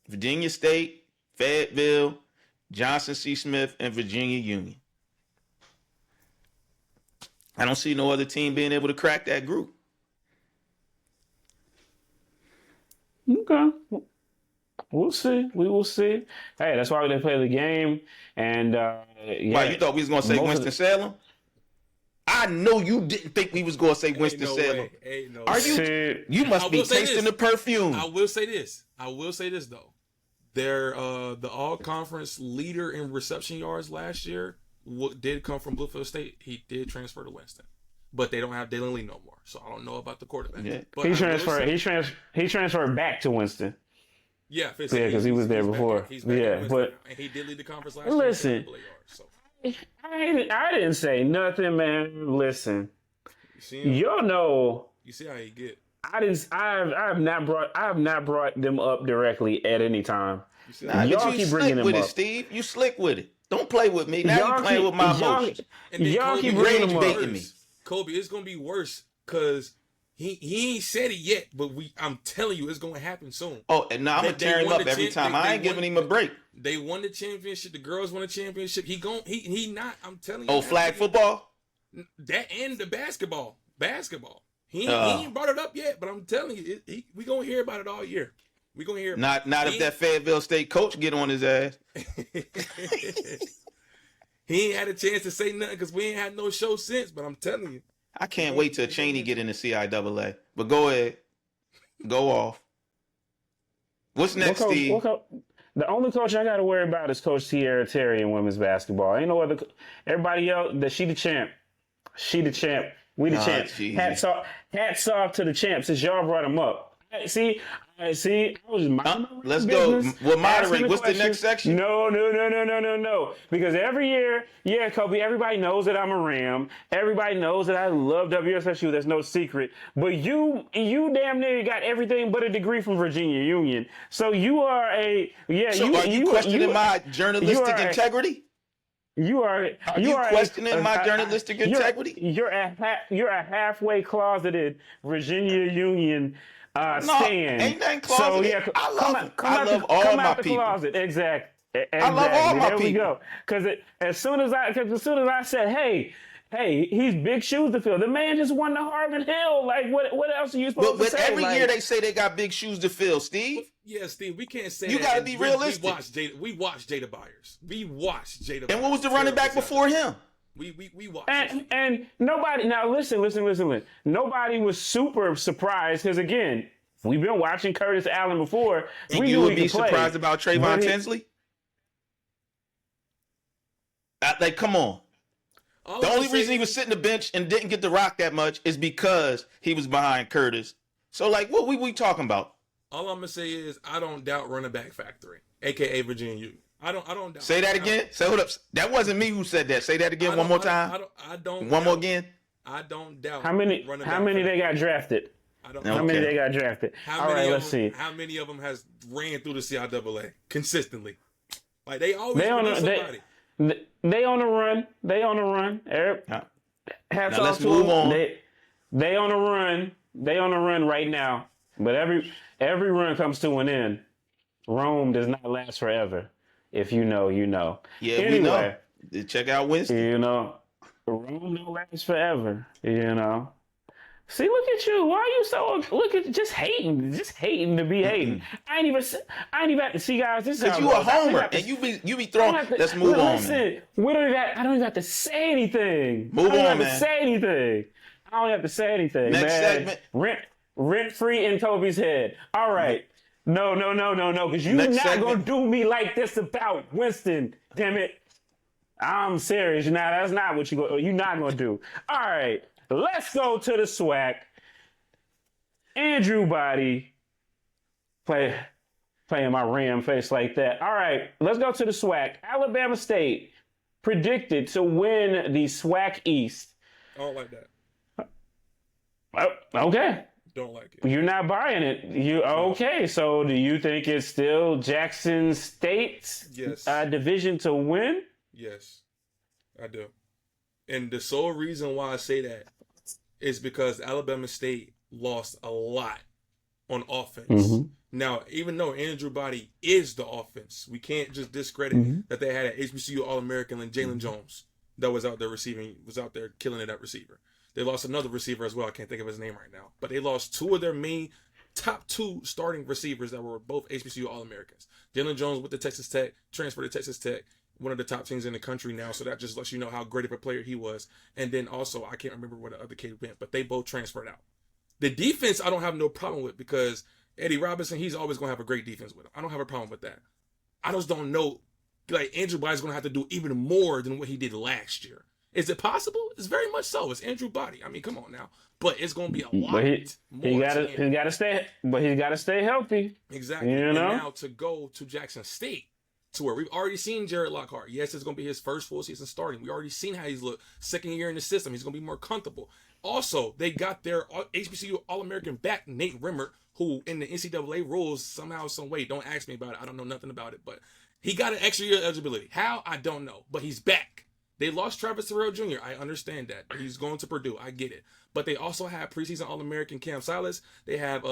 Virginia State, Fayetteville, Johnson C. Smith, and Virginia Union. I don't see no other team being able to crack that group. Okay. We'll see. We will see. Hey, that's why they play the game. And Why, you thought we was going to say Winston-Salem? I know you didn't think we was going to say Winston-Salem. Are you? You must be tasting the perfume. I will say this though. They're the all-conference leader in reception yards last year. Did come from Bluefield State. He did transfer to Winston, but they don't have Dalen Lee no more. So I don't know about the quarterback. Yeah. But he transferred back to Winston. Yeah, because he was there before. And he did lead the conference last year. Listen. I didn't say nothing, man. Listen, y'all know. You see how he get. I have not brought them up directly at any time. Y'all keep bringing them up. Steve, you slick with it. Don't play with me. Now you playing with my emotions. Y'all keep bringing them up. Kobe, it's gonna be worse because he ain't said it yet, but I'm telling you, it's gonna happen soon. Oh, and now I'm gonna tear him up every time. I ain't giving him a break. They won the championship. The girls won the championship. He not. I'm telling you. Oh, flag football? That and the basketball. He ain't brought it up yet, but I'm telling you, we gonna hear about it all year. We gonna hear about it. Not if that Fayetteville State coach get on his ass. He ain't had a chance to say nothing because we ain't had no show since. But I'm telling you, I can't wait till Cheney get in the CIAA. But go ahead, go off. What's next, Steve? The only coach I got to worry about is Coach Tierra Terry in women's basketball. Ain't no other. Everybody else, she the champ. She the champ. We the champ. Hats off to the champs since y'all brought them up. See, I was let's go. We'll moderate. What's the next section? No. Because every year, Kobe, everybody knows that I'm a Ram. Everybody knows that I love WSSU. That's no secret. But you damn near got everything but a degree from Virginia Union. So you are a So are you questioning my journalistic integrity? Are you questioning my journalistic integrity? You're a halfway closeted Virginia Union. Stand. Ain't nothing closeted. So I love all my people. Closet. Exactly. I love all my people. There we go. Because as soon as I said, hey, he's big shoes to fill. The man just won the Harvard Hill. Like, what else are you supposed to say? But every year they say they got big shoes to fill, Steve. Yeah, Steve, we can't say you got to be realistic. We watched Jada Byers. And what was the running back before him? We watched. And nobody, now listen. Nobody was super surprised because, again, we've been watching Curtis Allen before. And you would be surprised about Trayvon Tinsley? Like, come on. The only reason he was sitting the bench and didn't get the rock that much is because he was behind Curtis. So, like, what we talking about? All I'm going to say is I don't doubt running back factory, a.k.a. Virginia Union. I don't doubt. Say that again. Say hold up. That wasn't me who said that. Say that again one more time. I don't. One more again. I don't doubt. How many they got drafted? How many they got drafted? All right, let's see. How many of them has ran through the CIAA consistently? Like they always somebody. They on the run. They on the run. Hats off to move on. They on the run. They on the run right now. But every run comes to an end. Rome does not last forever. If you know, you know. Yeah, anyway, we know. Check out Winston. You know, Rome don't last forever. You know. See, look at you. Why are you so just hating to be hating? I ain't even have to see, guys. This is because you a homer and you be throwing. Let's move on. Listen, I don't even have to say anything. Move on, man. I don't have to say anything. Next segment. Rent free in Toby's head. All right. No, because you're not going to do me like this about Winston. Damn it. I'm serious. Now, that's not what you're not going to do. All right. Let's go to the SWAC. Andrew Body. Playing my Ram face like that. All right. Let's go to the SWAC. Alabama State predicted to win the SWAC East. I don't like that. Okay. Don't like it. You're not buying it. Okay? So do you think it's still Jackson State's division to win? Yes, I do. And the sole reason why I say that is because Alabama State lost a lot on offense. Mm-hmm. Now, even though Andrew Body is the offense, we can't just discredit that they had an HBCU All-American and Jalen Jones that was out there killing it at receiver. They lost another receiver as well. I can't think of his name right now. But they lost two of their main top two starting receivers that were both HBCU All-Americans. Jalen Jones with the Texas Tech, transferred to Texas Tech, one of the top teams in the country now. So that just lets you know how great of a player he was. And then also, I can't remember where the other kid went, but they both transferred out. The defense, I don't have no problem with because Eddie Robinson, he's always going to have a great defense with him. I don't have a problem with that. I just don't know, like, Andrew Body's going to have to do even more than what he did last year. Is it possible? It's very much so. It's Andrew Body. I mean, come on now. But it's going to be a lot more. He's got to stay healthy. Exactly. You know? And now to go to Jackson State, to where we've already seen Jared Lockhart. Yes, it's going to be his first full season starting. We already seen how he's looked. Second year in the system, he's going to be more comfortable. Also, they got their HBCU All-American back, Nate Rimmer, who in the NCAA rules somehow, some way, don't ask me about it. I don't know nothing about it, but he got an extra year of eligibility. How? I don't know, but he's back. They lost Travis Terrell Jr. I understand that. He's going to Purdue. I get it. but they also have preseason All-American Cam Silas. They have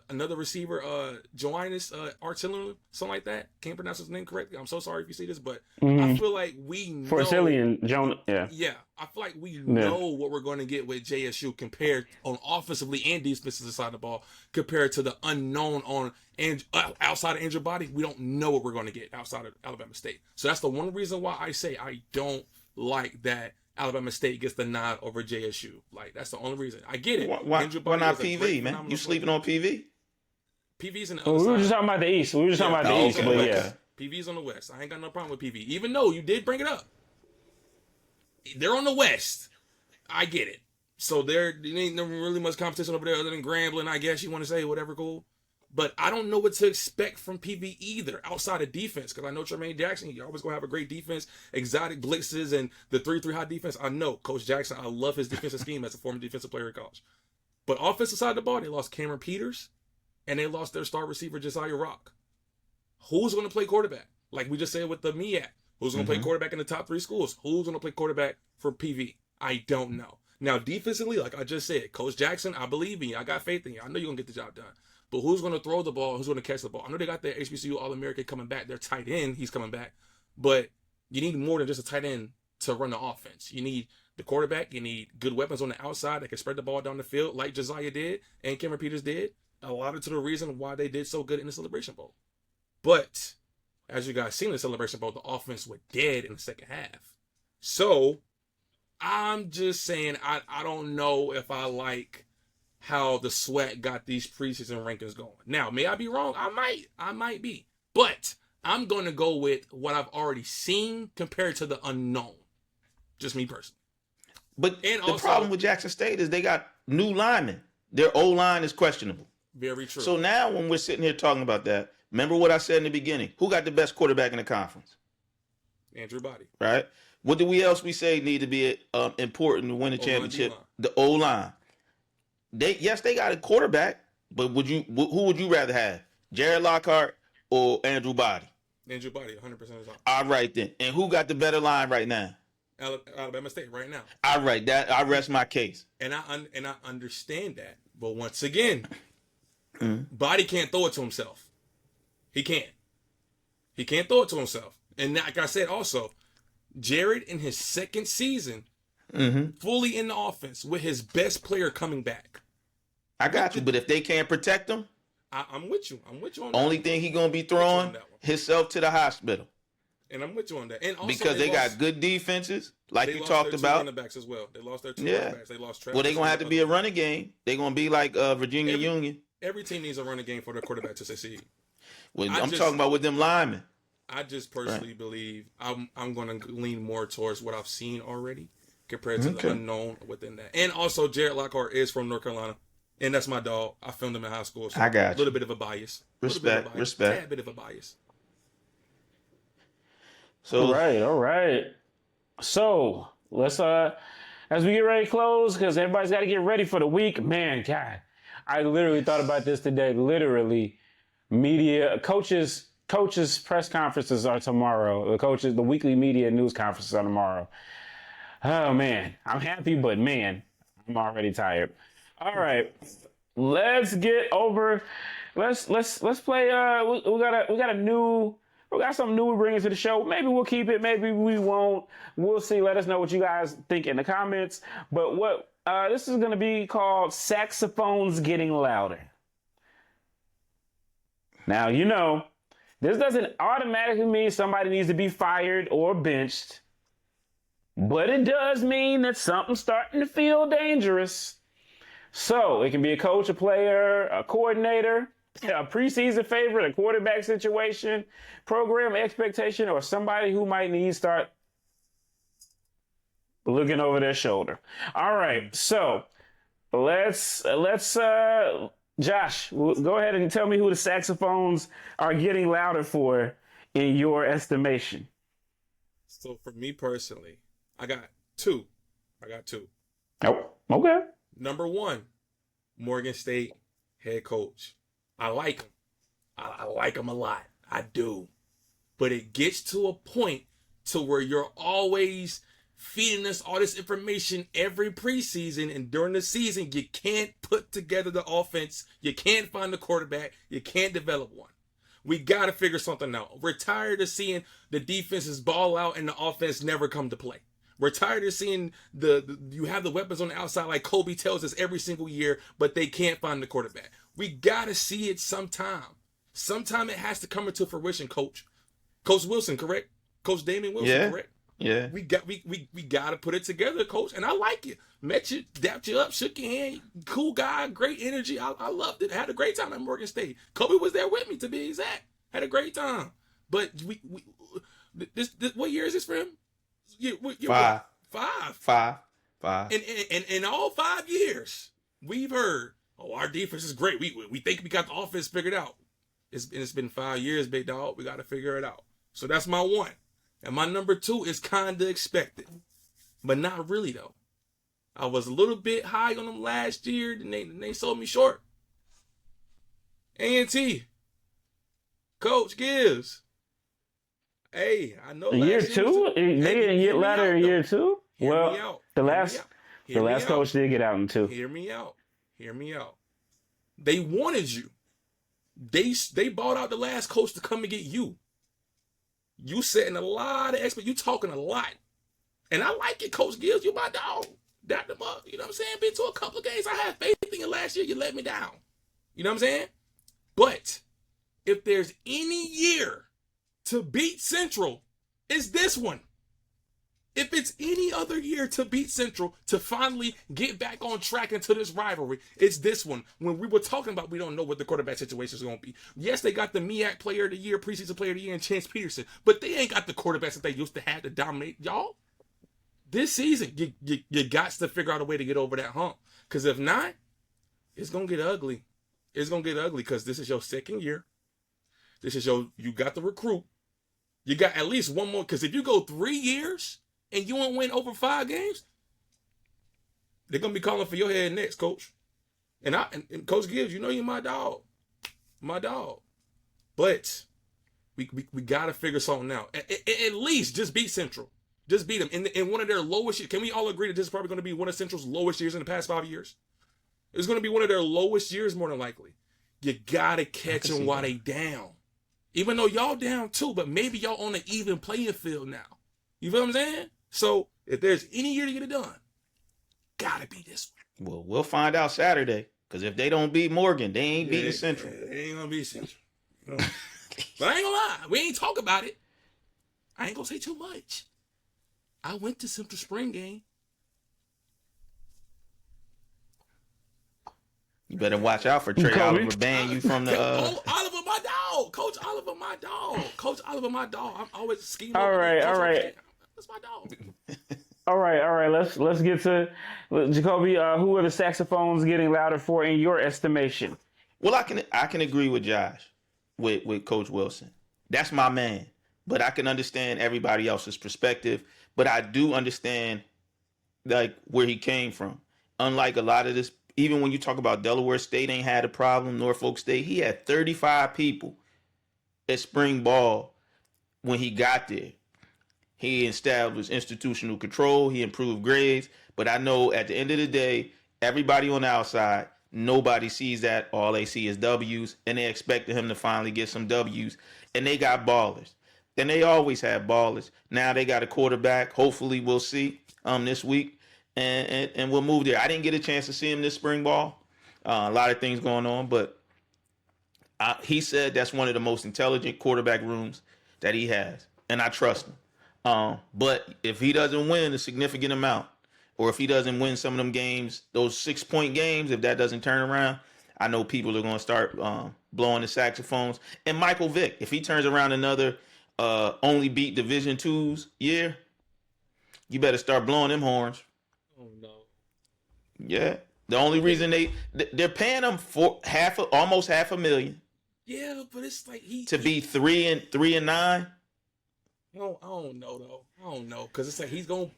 another receiver, Joannis Artillery, something like that. Can't pronounce his name correctly. I'm so sorry if you see this, but I feel like we know. Forcillian, Jonah, yeah. Yeah, I feel like we know what we're going to get with JSU compared on offensively and defensively side of the ball compared to the unknown on and outside of Andrew Body. We don't know what we're going to get outside of Alabama State. So that's the one reason why I say I don't like that Alabama State gets the nod over JSU. Like, that's the only reason. I get it. Why not PV, man? You sleeping on PV? PV's in the other we were side. just talking about the East. We were just talking about the East, but yeah. PV's on the West. I ain't got no problem with PV. Even though you did bring it up. They're on the West. I get it. So there ain't no really much competition over there other than Grambling, I guess you want to say, whatever, cool. But I don't know what to expect from PV either outside of defense, because I know DeSean Jackson, you're always going to have a great defense, exotic blitzes, and the 3-3 high defense. I know Coach Jackson, I love his defensive scheme as a former defensive player in college. But offensive side of the ball, they lost Cameron Peters, and they lost their star receiver, Josiah Rock. Who's going to play quarterback? Like we just said with the MEAC. Who's going to play quarterback in the top 3 schools? Who's going to play quarterback for PV? I don't know. Now, defensively, like I just said, Coach Jackson, I believe in you. I got faith in you. I know you're going to get the job done. But who's going to throw the ball? Who's going to catch the ball? I know they got their HBCU All-American coming back. Their tight end, he's coming back. But you need more than just a tight end to run the offense. You need the quarterback. You need good weapons on the outside that can spread the ball down the field like Josiah did and Cameron Peters did. A lot of to the reason why they did so good in the Celebration Bowl. But as you guys seen in the Celebration Bowl, the offense was dead in the second half. So I'm just saying I don't know if I like how the SWAC got these preseason rankings going. Now, may I be wrong? I might be. But I'm going to go with what I've already seen compared to the unknown. Just me personally. But the problem with Jackson State is they got new linemen. Their O-line is questionable. Very true. So now when we're sitting here talking about that, remember what I said in the beginning. Who got the best quarterback in the conference? Andrew Body. Right? What do we say need to be important to win a championship? The O-line. They got a quarterback, but who would you rather have? Jared Lockhart or Andrew Body? Andrew Body, 100% of the time. All right then. And who got the better line right now? Alabama State right now. All right, that I rest my case. And I understand that, but once again, Body can't throw it to himself. He can't. He can't throw it to himself. And like I said, also, Jared in his second season, fully in the offense with his best player coming back. I got you, but if they can't protect him, I'm with you. I'm with you on that. Only thing he gonna be throwing himself to the hospital. And I'm with you on that. And also because they got good defenses, like you talked about. Running backs as well. They lost their two running backs. They lost Travis. Well, they're gonna have to be a running game. They're gonna be like Virginia Union. Every team needs a running game for their quarterback to succeed. Well, I'm talking about with them linemen. I just personally believe I'm going to lean more towards what I've seen already compared to the unknown within that. And also, Jared Lockhart is from North Carolina, and that's my dog. I filmed him in high school, so I got you. A little bit of a bias. Respect. A bit of a bias. So all right. So let's as we get ready to close, because everybody's got to get ready for the week. Man, God, I literally thought about this today. Literally, media coaches press conferences are tomorrow. The weekly media news conferences are tomorrow. Oh man, I'm happy, but man, I'm already tired. All right, let's get over. Let's play. We got something new we're bringing to the show. Maybe we'll keep it. Maybe we won't. We'll see. Let us know what you guys think in the comments. But this is going to be called Saxophones Getting Louder. Now, this doesn't automatically mean somebody needs to be fired or benched. But it does mean that something's starting to feel dangerous. So it can be a coach, a player, a coordinator, a preseason favorite, a quarterback situation, program expectation, or somebody who might need to start looking over their shoulder. All right, so let's Josh, go ahead and tell me who the saxophones are getting louder for in your estimation. So for me personally, I got two. Oh, okay. Number one, Morgan State head coach. I like him. I like him a lot. I do. But it gets to a point to where you're always feeding us all this information every preseason, and during the season, you can't put together the offense. You can't find the quarterback. You can't develop one. We got to figure something out. We're tired of seeing the defenses ball out and the offense never come to play. We're tired of seeing you have the weapons on the outside like Kobe tells us every single year, but they can't find the quarterback. We got to see it sometime. Sometime it has to come into fruition, Coach. Coach Wilson, correct? Coach Damian Wilson, correct? Yeah. We got to put it together, Coach, and I like it. Met you, dapped you up, shook your hand. Cool guy, great energy. I loved it. I had a great time at Morgan State. Kobe was there with me, to be exact. Had a great time. But this what year is this for him? Five. And in all 5 years, we've heard, oh, our defense is great. We think we got the offense figured out. It's been 5 years, big dog. We got to figure it out. So that's my one. And my number 2 is kind of expected, but not really though. I was a little bit high on them last year, and they sold me short. A&T, Coach Gibbs. Hey, I know. Year 2? They didn't get ladder in year 2? Well, the last coach did get out in 2. Hear me out. They wanted you. They bought out the last coach to come and get you. You setting a lot of expectations. You talking a lot. And I like it, Coach Gibbs. You my dog. Dap them up. You know what I'm saying? Been to a couple of games. I had faith in you last year. You let me down. You know what I'm saying? But if there's any year to beat Central, it's this one. If it's any other year to beat Central, to finally get back on track into this rivalry, it's this one. When we were talking about we don't know what the quarterback situation is going to be. Yes, they got the MEAC player of the year, preseason player of the year, and Chance Peterson, but they ain't got the quarterbacks that they used to have to dominate y'all. This season, you got to figure out a way to get over that hump. Because if not, it's going to get ugly. It's going to get ugly because this is your second year. You got the recruit. You got at least one more. Because if you go 3 years and you won't win over 5 games, they're going to be calling for your head next, Coach. And Coach Gibbs, you know you're my dog. My dog. But we got to figure something out. At least just beat Central. Just beat them in one of their lowest years. Can we all agree that this is probably going to be one of Central's lowest years in the past 5 years? It's going to be one of their lowest years more than likely. You got to catch them while they down. Even though y'all down too, but maybe y'all on an even playing field now. You feel what I'm saying? So if there's any year to get it done, gotta be this one. Well, we'll find out Saturday. Because if they don't beat Morgan, they ain't beating Central. They ain't gonna beat Central. You know? But I ain't gonna lie. We ain't talk about it. I ain't gonna say too much. I went to Central Spring game. You better watch out for Trey Oliver ban you from the. Oliver, my dog. Coach Oliver, my dog. Coach Oliver, my dog. I'm always scheming. All right. That's my dog. All right. Let's get to Jacobi. Who are the saxophones getting louder for in your estimation? Well, I can agree with Josh, with Coach Wilson. That's my man. But I can understand everybody else's perspective. But I do understand like where he came from. Unlike a lot of this. Even when you talk about Delaware State ain't had a problem, Norfolk State, he had 35 people at spring ball when he got there. He established institutional control. He improved grades. But I know at the end of the day, everybody on the outside, nobody sees that. All they see is W's, and they expected him to finally get some W's. And they got ballers. And they always have ballers. Now they got a quarterback. Hopefully we'll see this week. And we'll move there. I didn't get a chance to see him this spring ball. A lot of things going on, but he said that's one of the most intelligent quarterback rooms that he has, and I trust him. But if he doesn't win a significant amount, or if he doesn't win some of them games, those 6-point games, if that doesn't turn around, I know people are going to start blowing the saxophones. And Michael Vick, if he turns around another only beat Division II's year, you better start blowing them horns. Oh no. Yeah. The only reason they're paying him for almost $500,000. Yeah, but it's like to be 3-9. I don't know though. I don't know because it's like he's going.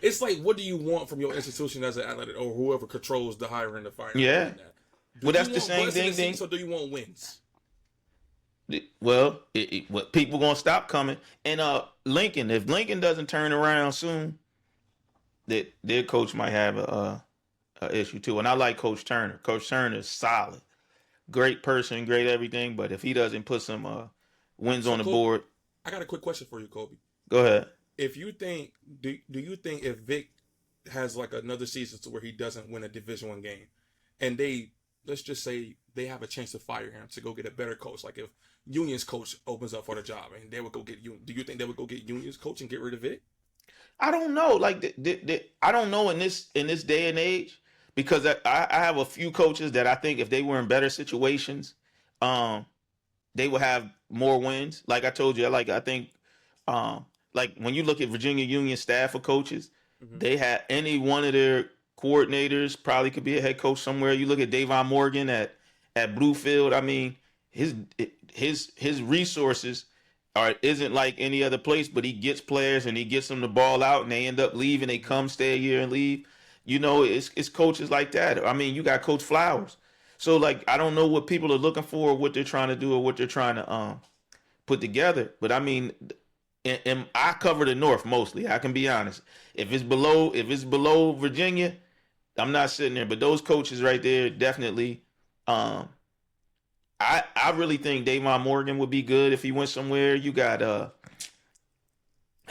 It's like, what do you want from your institution as an athlete or whoever controls the hiring and the firing? Yeah. Well, that's the same thing. So do you want wins? Well, people gonna stop coming. And Lincoln, if Lincoln doesn't turn around soon, that their coach might have a issue too. And I like Coach Turner. Coach Turner is solid, great person, great everything. But if he doesn't put some wins on the board, I got a quick question for you, Kobe. Go ahead. If you think, do you think if Vic has like another season to where he doesn't win a Division I game, and let's just say they have a chance to fire him to go get a better coach, like if Union's coach opens up for the job and they would go get do you think they would go get Union's coach and get rid of Vic? I don't know. Like I don't know in this day and age, because I have a few coaches that I think if they were in better situations, they would have more wins. Like I told you, I think like when you look at Virginia Union staff of coaches, they had any one of their coordinators probably could be a head coach somewhere. You look at Davon Morgan at Bluefield. I mean, his resources isn't like any other place, but he gets players and he gets them the ball out and they end up leaving. They come, stay a year and leave. You know, it's coaches like that. I mean, you got Coach Flowers. So like, I don't know what people are looking for, or what they're trying to do, or what they're trying to put together. But I mean, and I cover the North mostly. I can be honest. If it's below Virginia, I'm not sitting there. But those coaches right there, definitely. I really think Davon Morgan would be good if he went somewhere. You got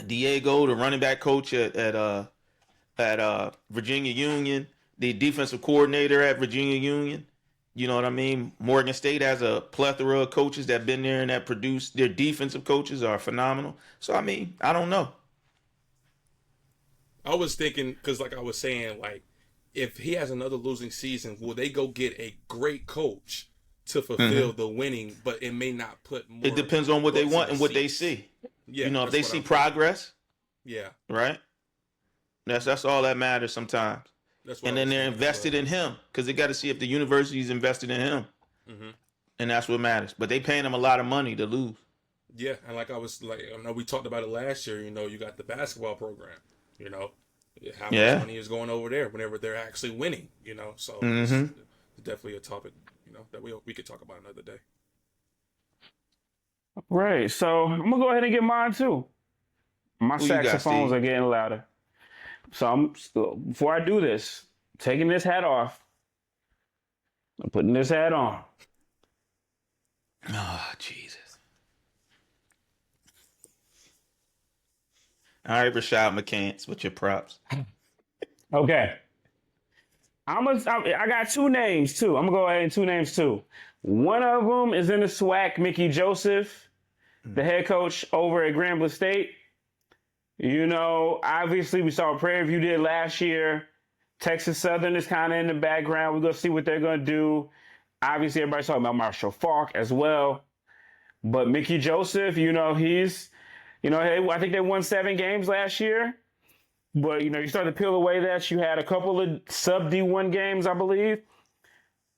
Diego, the running back coach at Virginia Union, the defensive coordinator at Virginia Union. You know what I mean? Morgan State has a plethora of coaches that have been there and that produced. Their defensive coaches are phenomenal. So, I mean, I don't know. I was thinking, because like I was saying, like, if he has another losing season, will they go get a great coach to fulfill the winning, but it may not put more. It depends on what they want and what they see. Yeah, you know, if they see progress, yeah, right? That's all that matters sometimes. And then they're invested in him, because they got to see if the university's invested in him, and that's what matters. But they paying him a lot of money to lose. Yeah, and I know we talked about it last year. You know, you got the basketball program. You know, how much money is going over there whenever they're actually winning. You know, so it's definitely a topic, you know, that we could talk about another day. Right. So I'm gonna go ahead and get mine too. My saxophones are getting louder. So before I do this, taking this hat off, I'm putting this hat on. Oh, Jesus. All right, Rashad McCants, what's your props? Okay. I got two names too. I'm gonna go ahead and two names too. One of them is in the SWAC, Mickey Joseph, the head coach over at Grambling State. You know, obviously we saw Prairie View did last year. Texas Southern is kind of in the background. We're going to see what they're going to do. Obviously, everybody's talking about Marshall Faulk as well. But Mickey Joseph, you know, I think they won 7 games last year. But, you know, you start to peel away that. You had a couple of sub D1 games, I believe.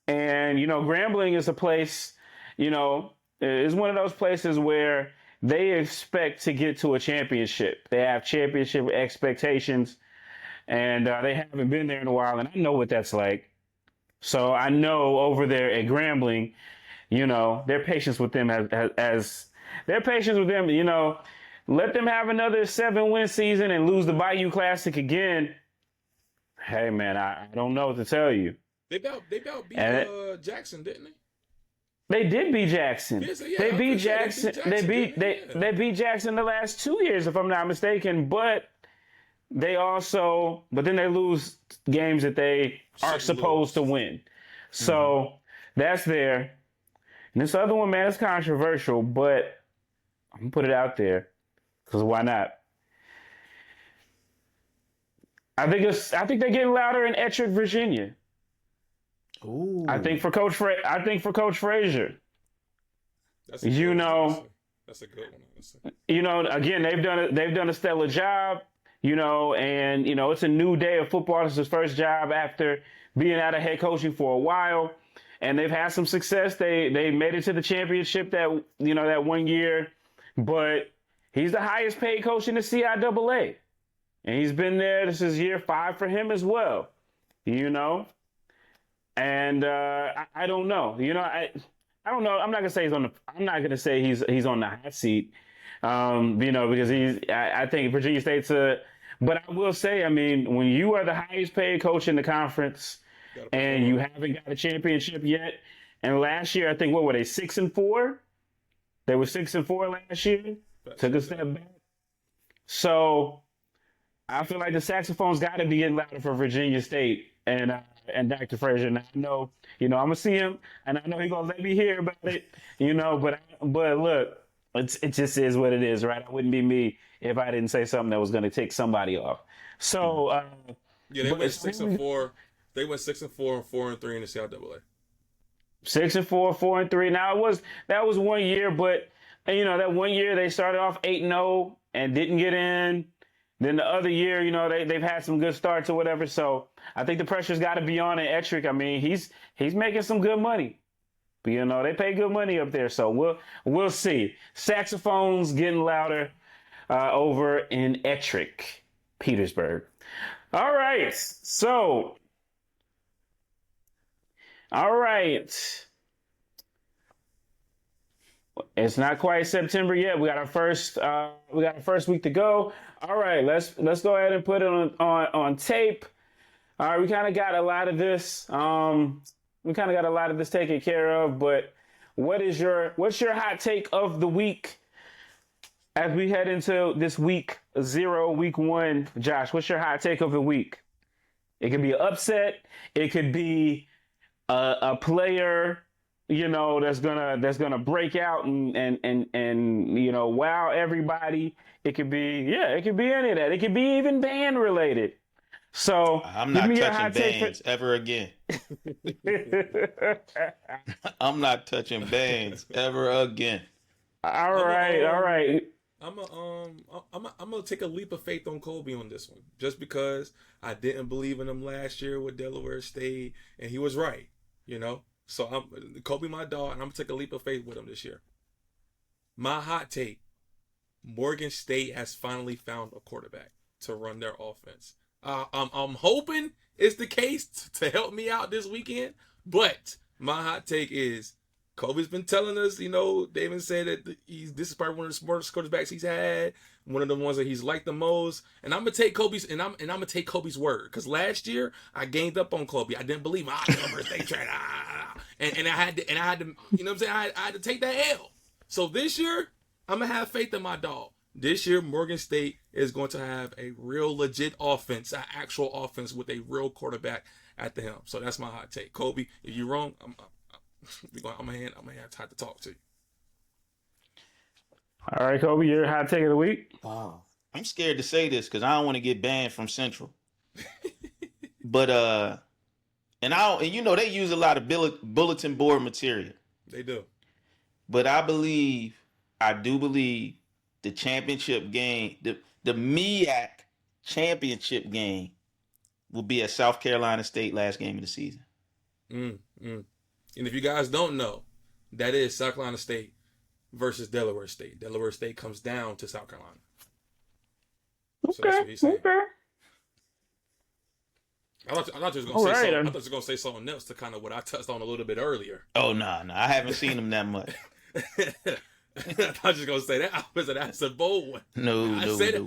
And, you know, Grambling is a place, you know, is one of those places where they expect to get to a championship. They have championship expectations, and they haven't been there in a while, and I know what that's like. So I know over there at Grambling, you know, their patience with them you know, let them have another 7-win season and lose the Bayou Classic again. Hey, man, I don't know what to tell you. They about beat Jackson, didn't they? They did beat Jackson. They beat Jackson. They beat Jackson the last 2 years, if I'm not mistaken. But then they lose games that they are supposed to win. So that's there. And this other one, man, is controversial, but I'm gonna put it out there because why not? I think they're getting louder in Ettrick, Virginia. Ooh. I think for Coach Frazier. That's a good one. You know, again, they've done a stellar job. You know, and you know it's a new day of football. It's his first job after being out of head coaching for a while, and they've had some success. They made it to the championship that 1 year, but he's the highest paid coach in the CIAA, and he's been there. This is year 5 for him as well. You know. And I don't know. You know, I don't know. I'm not gonna say he's on the hot seat. You know, because I think Virginia State's a But I will say, I mean, when you are the highest paid coach in the conference and you haven't got a championship yet, and last year, I think, what were they, 6-4? They were 6-4 last year. Took a step back. So I feel like the saxophones got to be getting louder for Virginia State and Dr. Frazier. Now, I know, I'm gonna see him, and I know he's gonna let me hear about it, But look, it just is what it is, right? It wouldn't be me if I didn't say something that was gonna take somebody off. So they went 6-4. They went 6-4 and 4-3 in the CIAA. 6-4, 4-3. Now that was 1 year, but that 1 year they started off 8-0 and didn't get in. Then the other year, they've had some good starts or whatever. So I think the pressure's got to be on at Ettrick. I mean, he's making some good money. But, they pay good money up there. So we'll see. Saxophones getting louder over in Ettrick, Petersburg. All right. So, all right. It's not quite September yet. We got our first week to go. All right, let's go ahead and put it on tape. All right, we kind of got a lot of this. Taken care of. But what's your hot take of the week as we head into this week 0, week 1? Josh, what's your hot take of the week? It could be an upset. It could be a player, that's gonna break out and wow everybody. It could be any of that. It could be even band related. So I'm not touching bands ever again. I'm not touching bands ever again. All right. I'm gonna take a leap of faith on Kobe on this one, just because I didn't believe in him last year with Delaware State, and he was right. So Kobe my dog, and I'm gonna take a leap of faith with him this year. My hot take: Morgan State has finally found a quarterback to run their offense. I'm hoping it's the case to help me out this weekend. But my hot take is Kobe's been telling us, they even said that this is probably one of the smartest quarterbacks he's had, one of the ones that he's liked the most. And I'm gonna take Kobe's word, because last year I gained up on Kobe. I didn't believe him. Delaware State train. And I had to, I had to take that L. So this year I'm gonna have faith in my dog. This year, Morgan State is going to have a real legit offense, an actual offense with a real quarterback at the helm. So that's my hot take. Kobe, if you're wrong, I'm gonna have to talk to you. All right, Kobe, your hot take of the week. Oh, I'm scared to say this because I don't want to get banned from Central. But and they use a lot of bulletin board material. They do. But I do believe the championship game, the MEAC championship game, will be at South Carolina State last game of the season. And if you guys don't know, that is South Carolina State versus Delaware State. Delaware State comes down to South Carolina. So that's what he's saying. Okay. I thought you was gonna say something else to kind of what I touched on a little bit earlier. Oh no, I haven't seen him that much. I thought you was gonna say that. That's a bold one. No. I said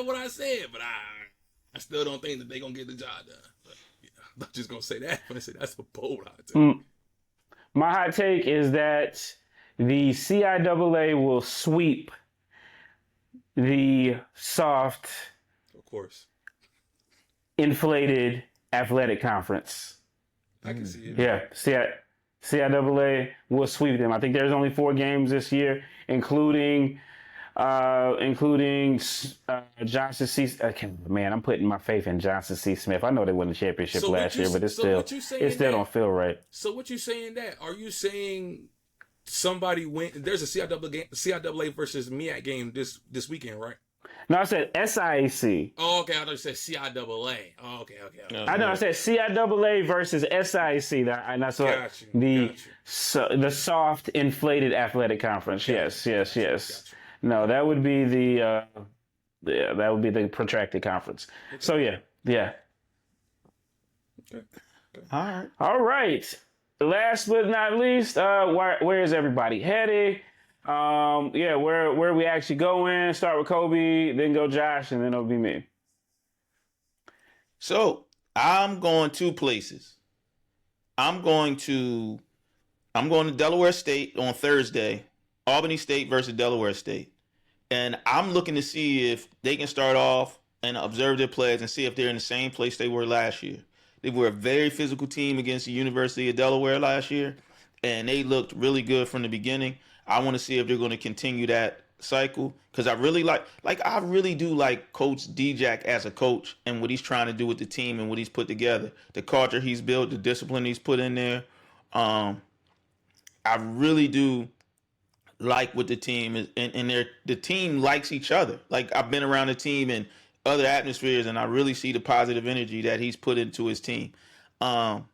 what I said, but I still don't think that they're gonna get the job done. But, I thought you was gonna say that, but I said that's a bold hot take. My hot take is that the CIAA will sweep the soft, of course, inflated athletic conference. I can see it. Yeah, CIAA will sweep them. I think there's only 4 games this year, including Johnson C. I'm putting my faith in Johnson C. Smith. I know they won the championship last year, but it still don't feel right. So what you saying that? Are you saying somebody win? There's a CIAA versus MEAC game this weekend, right? No, I said SIAC. Oh, okay. I thought you said CIAA. Oh, okay. I know. I said CIAA versus SIAC. And that's what the soft, inflated athletic conference. Yes. Gotcha. No, that would be the protracted conference. Okay. So yeah. Okay. All right. Last but not least, where is everybody headed? Where we actually go in, start with Kobe, then go Josh, and then it'll be me. So I'm going two places. I'm going to Delaware State on Thursday. Albany State versus Delaware State. And I'm looking to see if they can start off and observe their players and see if they're in the same place they were last year. They were a very physical team against the University of Delaware last year, and they looked really good from the beginning. I want to see if they're going to continue that cycle because I really I really do like Coach D-Jack as a coach and what he's trying to do with the team and what he's put together. The culture he's built, the discipline he's put in there. I really do like what the team is, and the team likes each other. Like I've been around the team and other atmospheres, and I really see the positive energy that he's put into his team. And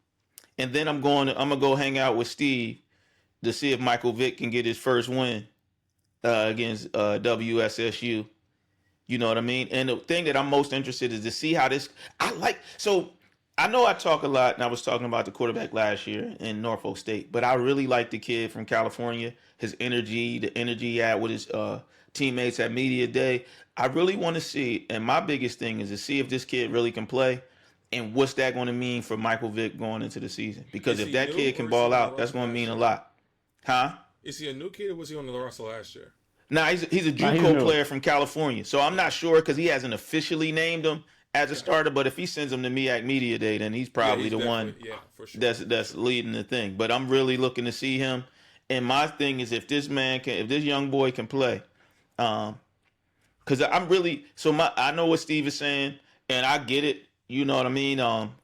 then I'm gonna go hang out with Steve to see if Michael Vick can get his first win against WSSU. You know what I mean? And the thing that I'm most interested is to see how this. I know I talk a lot, and I was talking about the quarterback last year in Norfolk State, but I really like the kid from California, his energy, the energy he had with his teammates at Media Day. I really want to see, and my biggest thing is to see if this kid really can play, and what's that going to mean for Michael Vick going into the season. Because if that kid can ball out, that's going to mean a lot. Huh? Is he a new kid or was he on the roster last year? Nah, he's a JUCO player from California. So I'm not sure because he hasn't officially named him as a starter. But if he sends him to MEAC Media Day, then he's probably the one for sure. that's leading the thing. But I'm really looking to see him. And my thing is if this young boy can play, because I know what Steve is saying, and I get it. You know what I mean?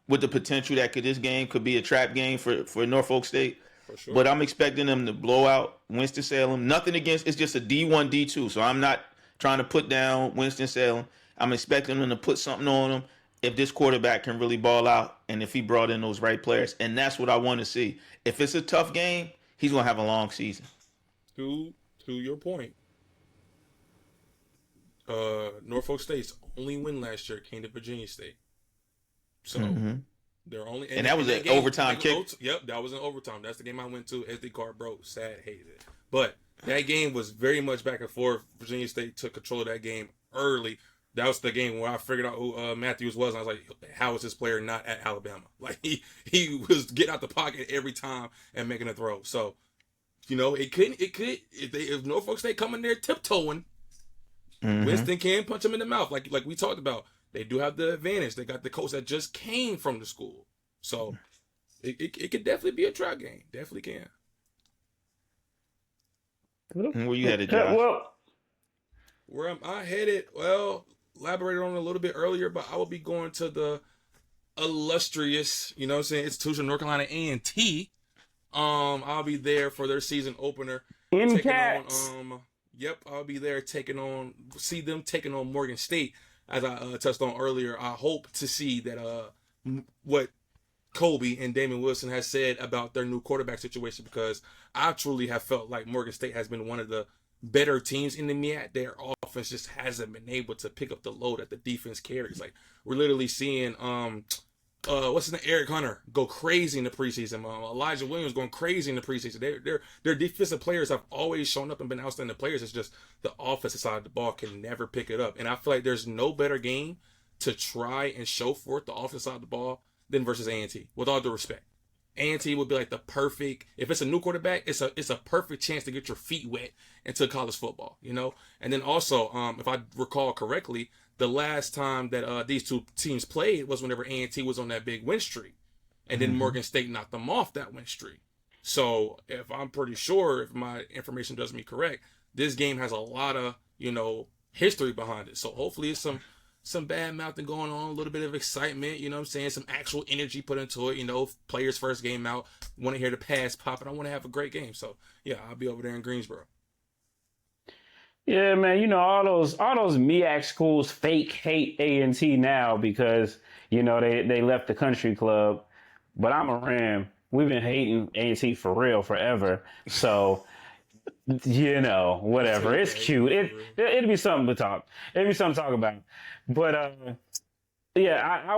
With the potential that this game could be a trap game for Norfolk State. For sure. But I'm expecting them to blow out Winston-Salem. Nothing against, it's just a D1, D2. So I'm not trying to put down Winston-Salem. I'm expecting them to put something on them if this quarterback can really ball out and if he brought in those right players. And that's what I want to see. If it's a tough game, he's going to have a long season. To your point, Norfolk State's only win last year came to Virginia State. So they're only and that was an overtime kick. Yep, that was an overtime. That's the game I went to. SD card broke. Sad, hated it. But that game was very much back and forth. Virginia State took control of that game early. That was the game where I figured out who Matthews was. And I was like, how is this player not at Alabama? Like he was getting out the pocket every time and making a throw. So, it could if Norfolk State coming there tiptoeing, Winston can punch him in the mouth like we talked about. They do have the advantage. They got the coach that just came from the school. So it could definitely be a trap game. Definitely can. Where you headed, Josh? Where am I headed? Well, elaborated on it a little bit earlier, but I will be going to the illustrious, institution, North Carolina A&T. I'll be there for their season opener. In Cats. I'll be there taking on Morgan State. As I touched on earlier, I hope to see that what Kobe and Damon Wilson has said about their new quarterback situation, because I truly have felt like Morgan State has been one of the better teams in the MEAC. Their offense just hasn't been able to pick up the load that the defense carries. Like we're literally seeing what's his name, Eric Hunter go crazy in the preseason. Elijah Williams going crazy in the preseason. Their defensive players have always shown up and been outstanding players. It's just the offensive side of the ball can never pick it up. And I feel like there's no better game to try and show forth the offensive side of the ball than versus A&T. With all due respect, A&T would be like the perfect. If it's a new quarterback, it's a perfect chance to get your feet wet into college football. And then also, if I recall correctly, the last time that these two teams played was whenever A&T was on that big win streak. And then Morgan State knocked them off that win streak. So if I'm pretty sure, if my information does me correct, this game has a lot of, history behind it. So hopefully it's some bad mouthing going on, a little bit of excitement, some actual energy put into it. Players' first game out, want to hear the pass pop, and I want to have a great game. So, yeah, I'll be over there in Greensboro. Yeah, man, all those MEAC schools fake hate A&T now because, they left the country club. But I'm a Ram. We've been hating A&T for real forever. So, whatever. It's cute. It'd be something to talk. It'd be something to talk about. But I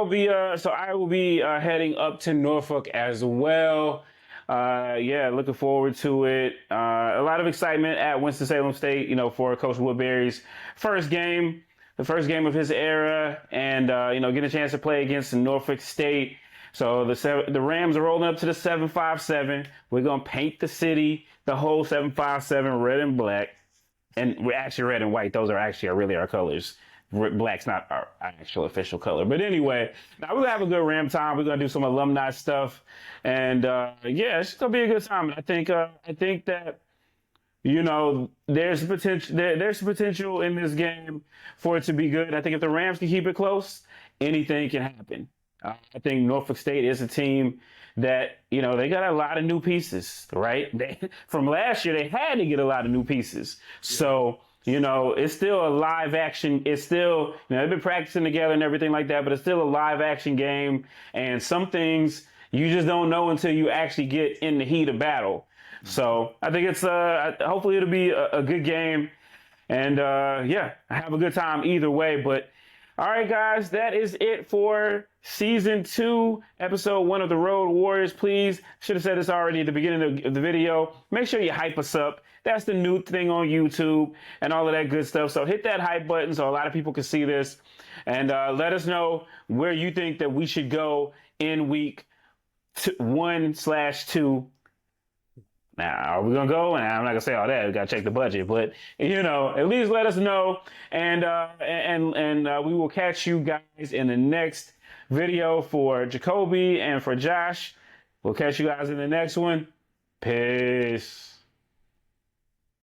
will be heading up to Norfolk as well. Looking forward to it. A lot of excitement at Winston-Salem State, for Coach Woodbury's first game. the first game of his era, and get a chance to play against Norfolk State. So the Rams are rolling up to the 757. We're gonna paint the city, the whole 757, red and black, and we're actually red and white. Those are actually really our colors. Black's not our actual official color, but anyway, now we're gonna have a good Ram time. We're gonna do some alumni stuff, and it's gonna be a good time. I think that there's potential. There's potential in this game for it to be good. I think if the Rams can keep it close, anything can happen. I think Norfolk State is a team that, they got a lot of new pieces, right? From last year, they had to get a lot of new pieces. So, it's still a live action. It's still, they've been practicing together and everything like that, but it's still a live action game. And some things you just don't know until you actually get in the heat of battle. So I think it's, hopefully it'll be a good game. And I have a good time either way. But all right, guys, that is it for season 2, episode 1 of the Road Warriors. Please, should have said this already at the beginning of the video. Make sure you hype us up. That's the new thing on YouTube and all of that good stuff. So hit that hype button so a lot of people can see this. And let us know where you think that we should go in week 1/2. Now, are we going to go? And I'm not going to say all that. We got to check the budget. But, at least let us know. And we will catch you guys in the next video for Jacobi and for Josh. We'll catch you guys in the next one. Peace.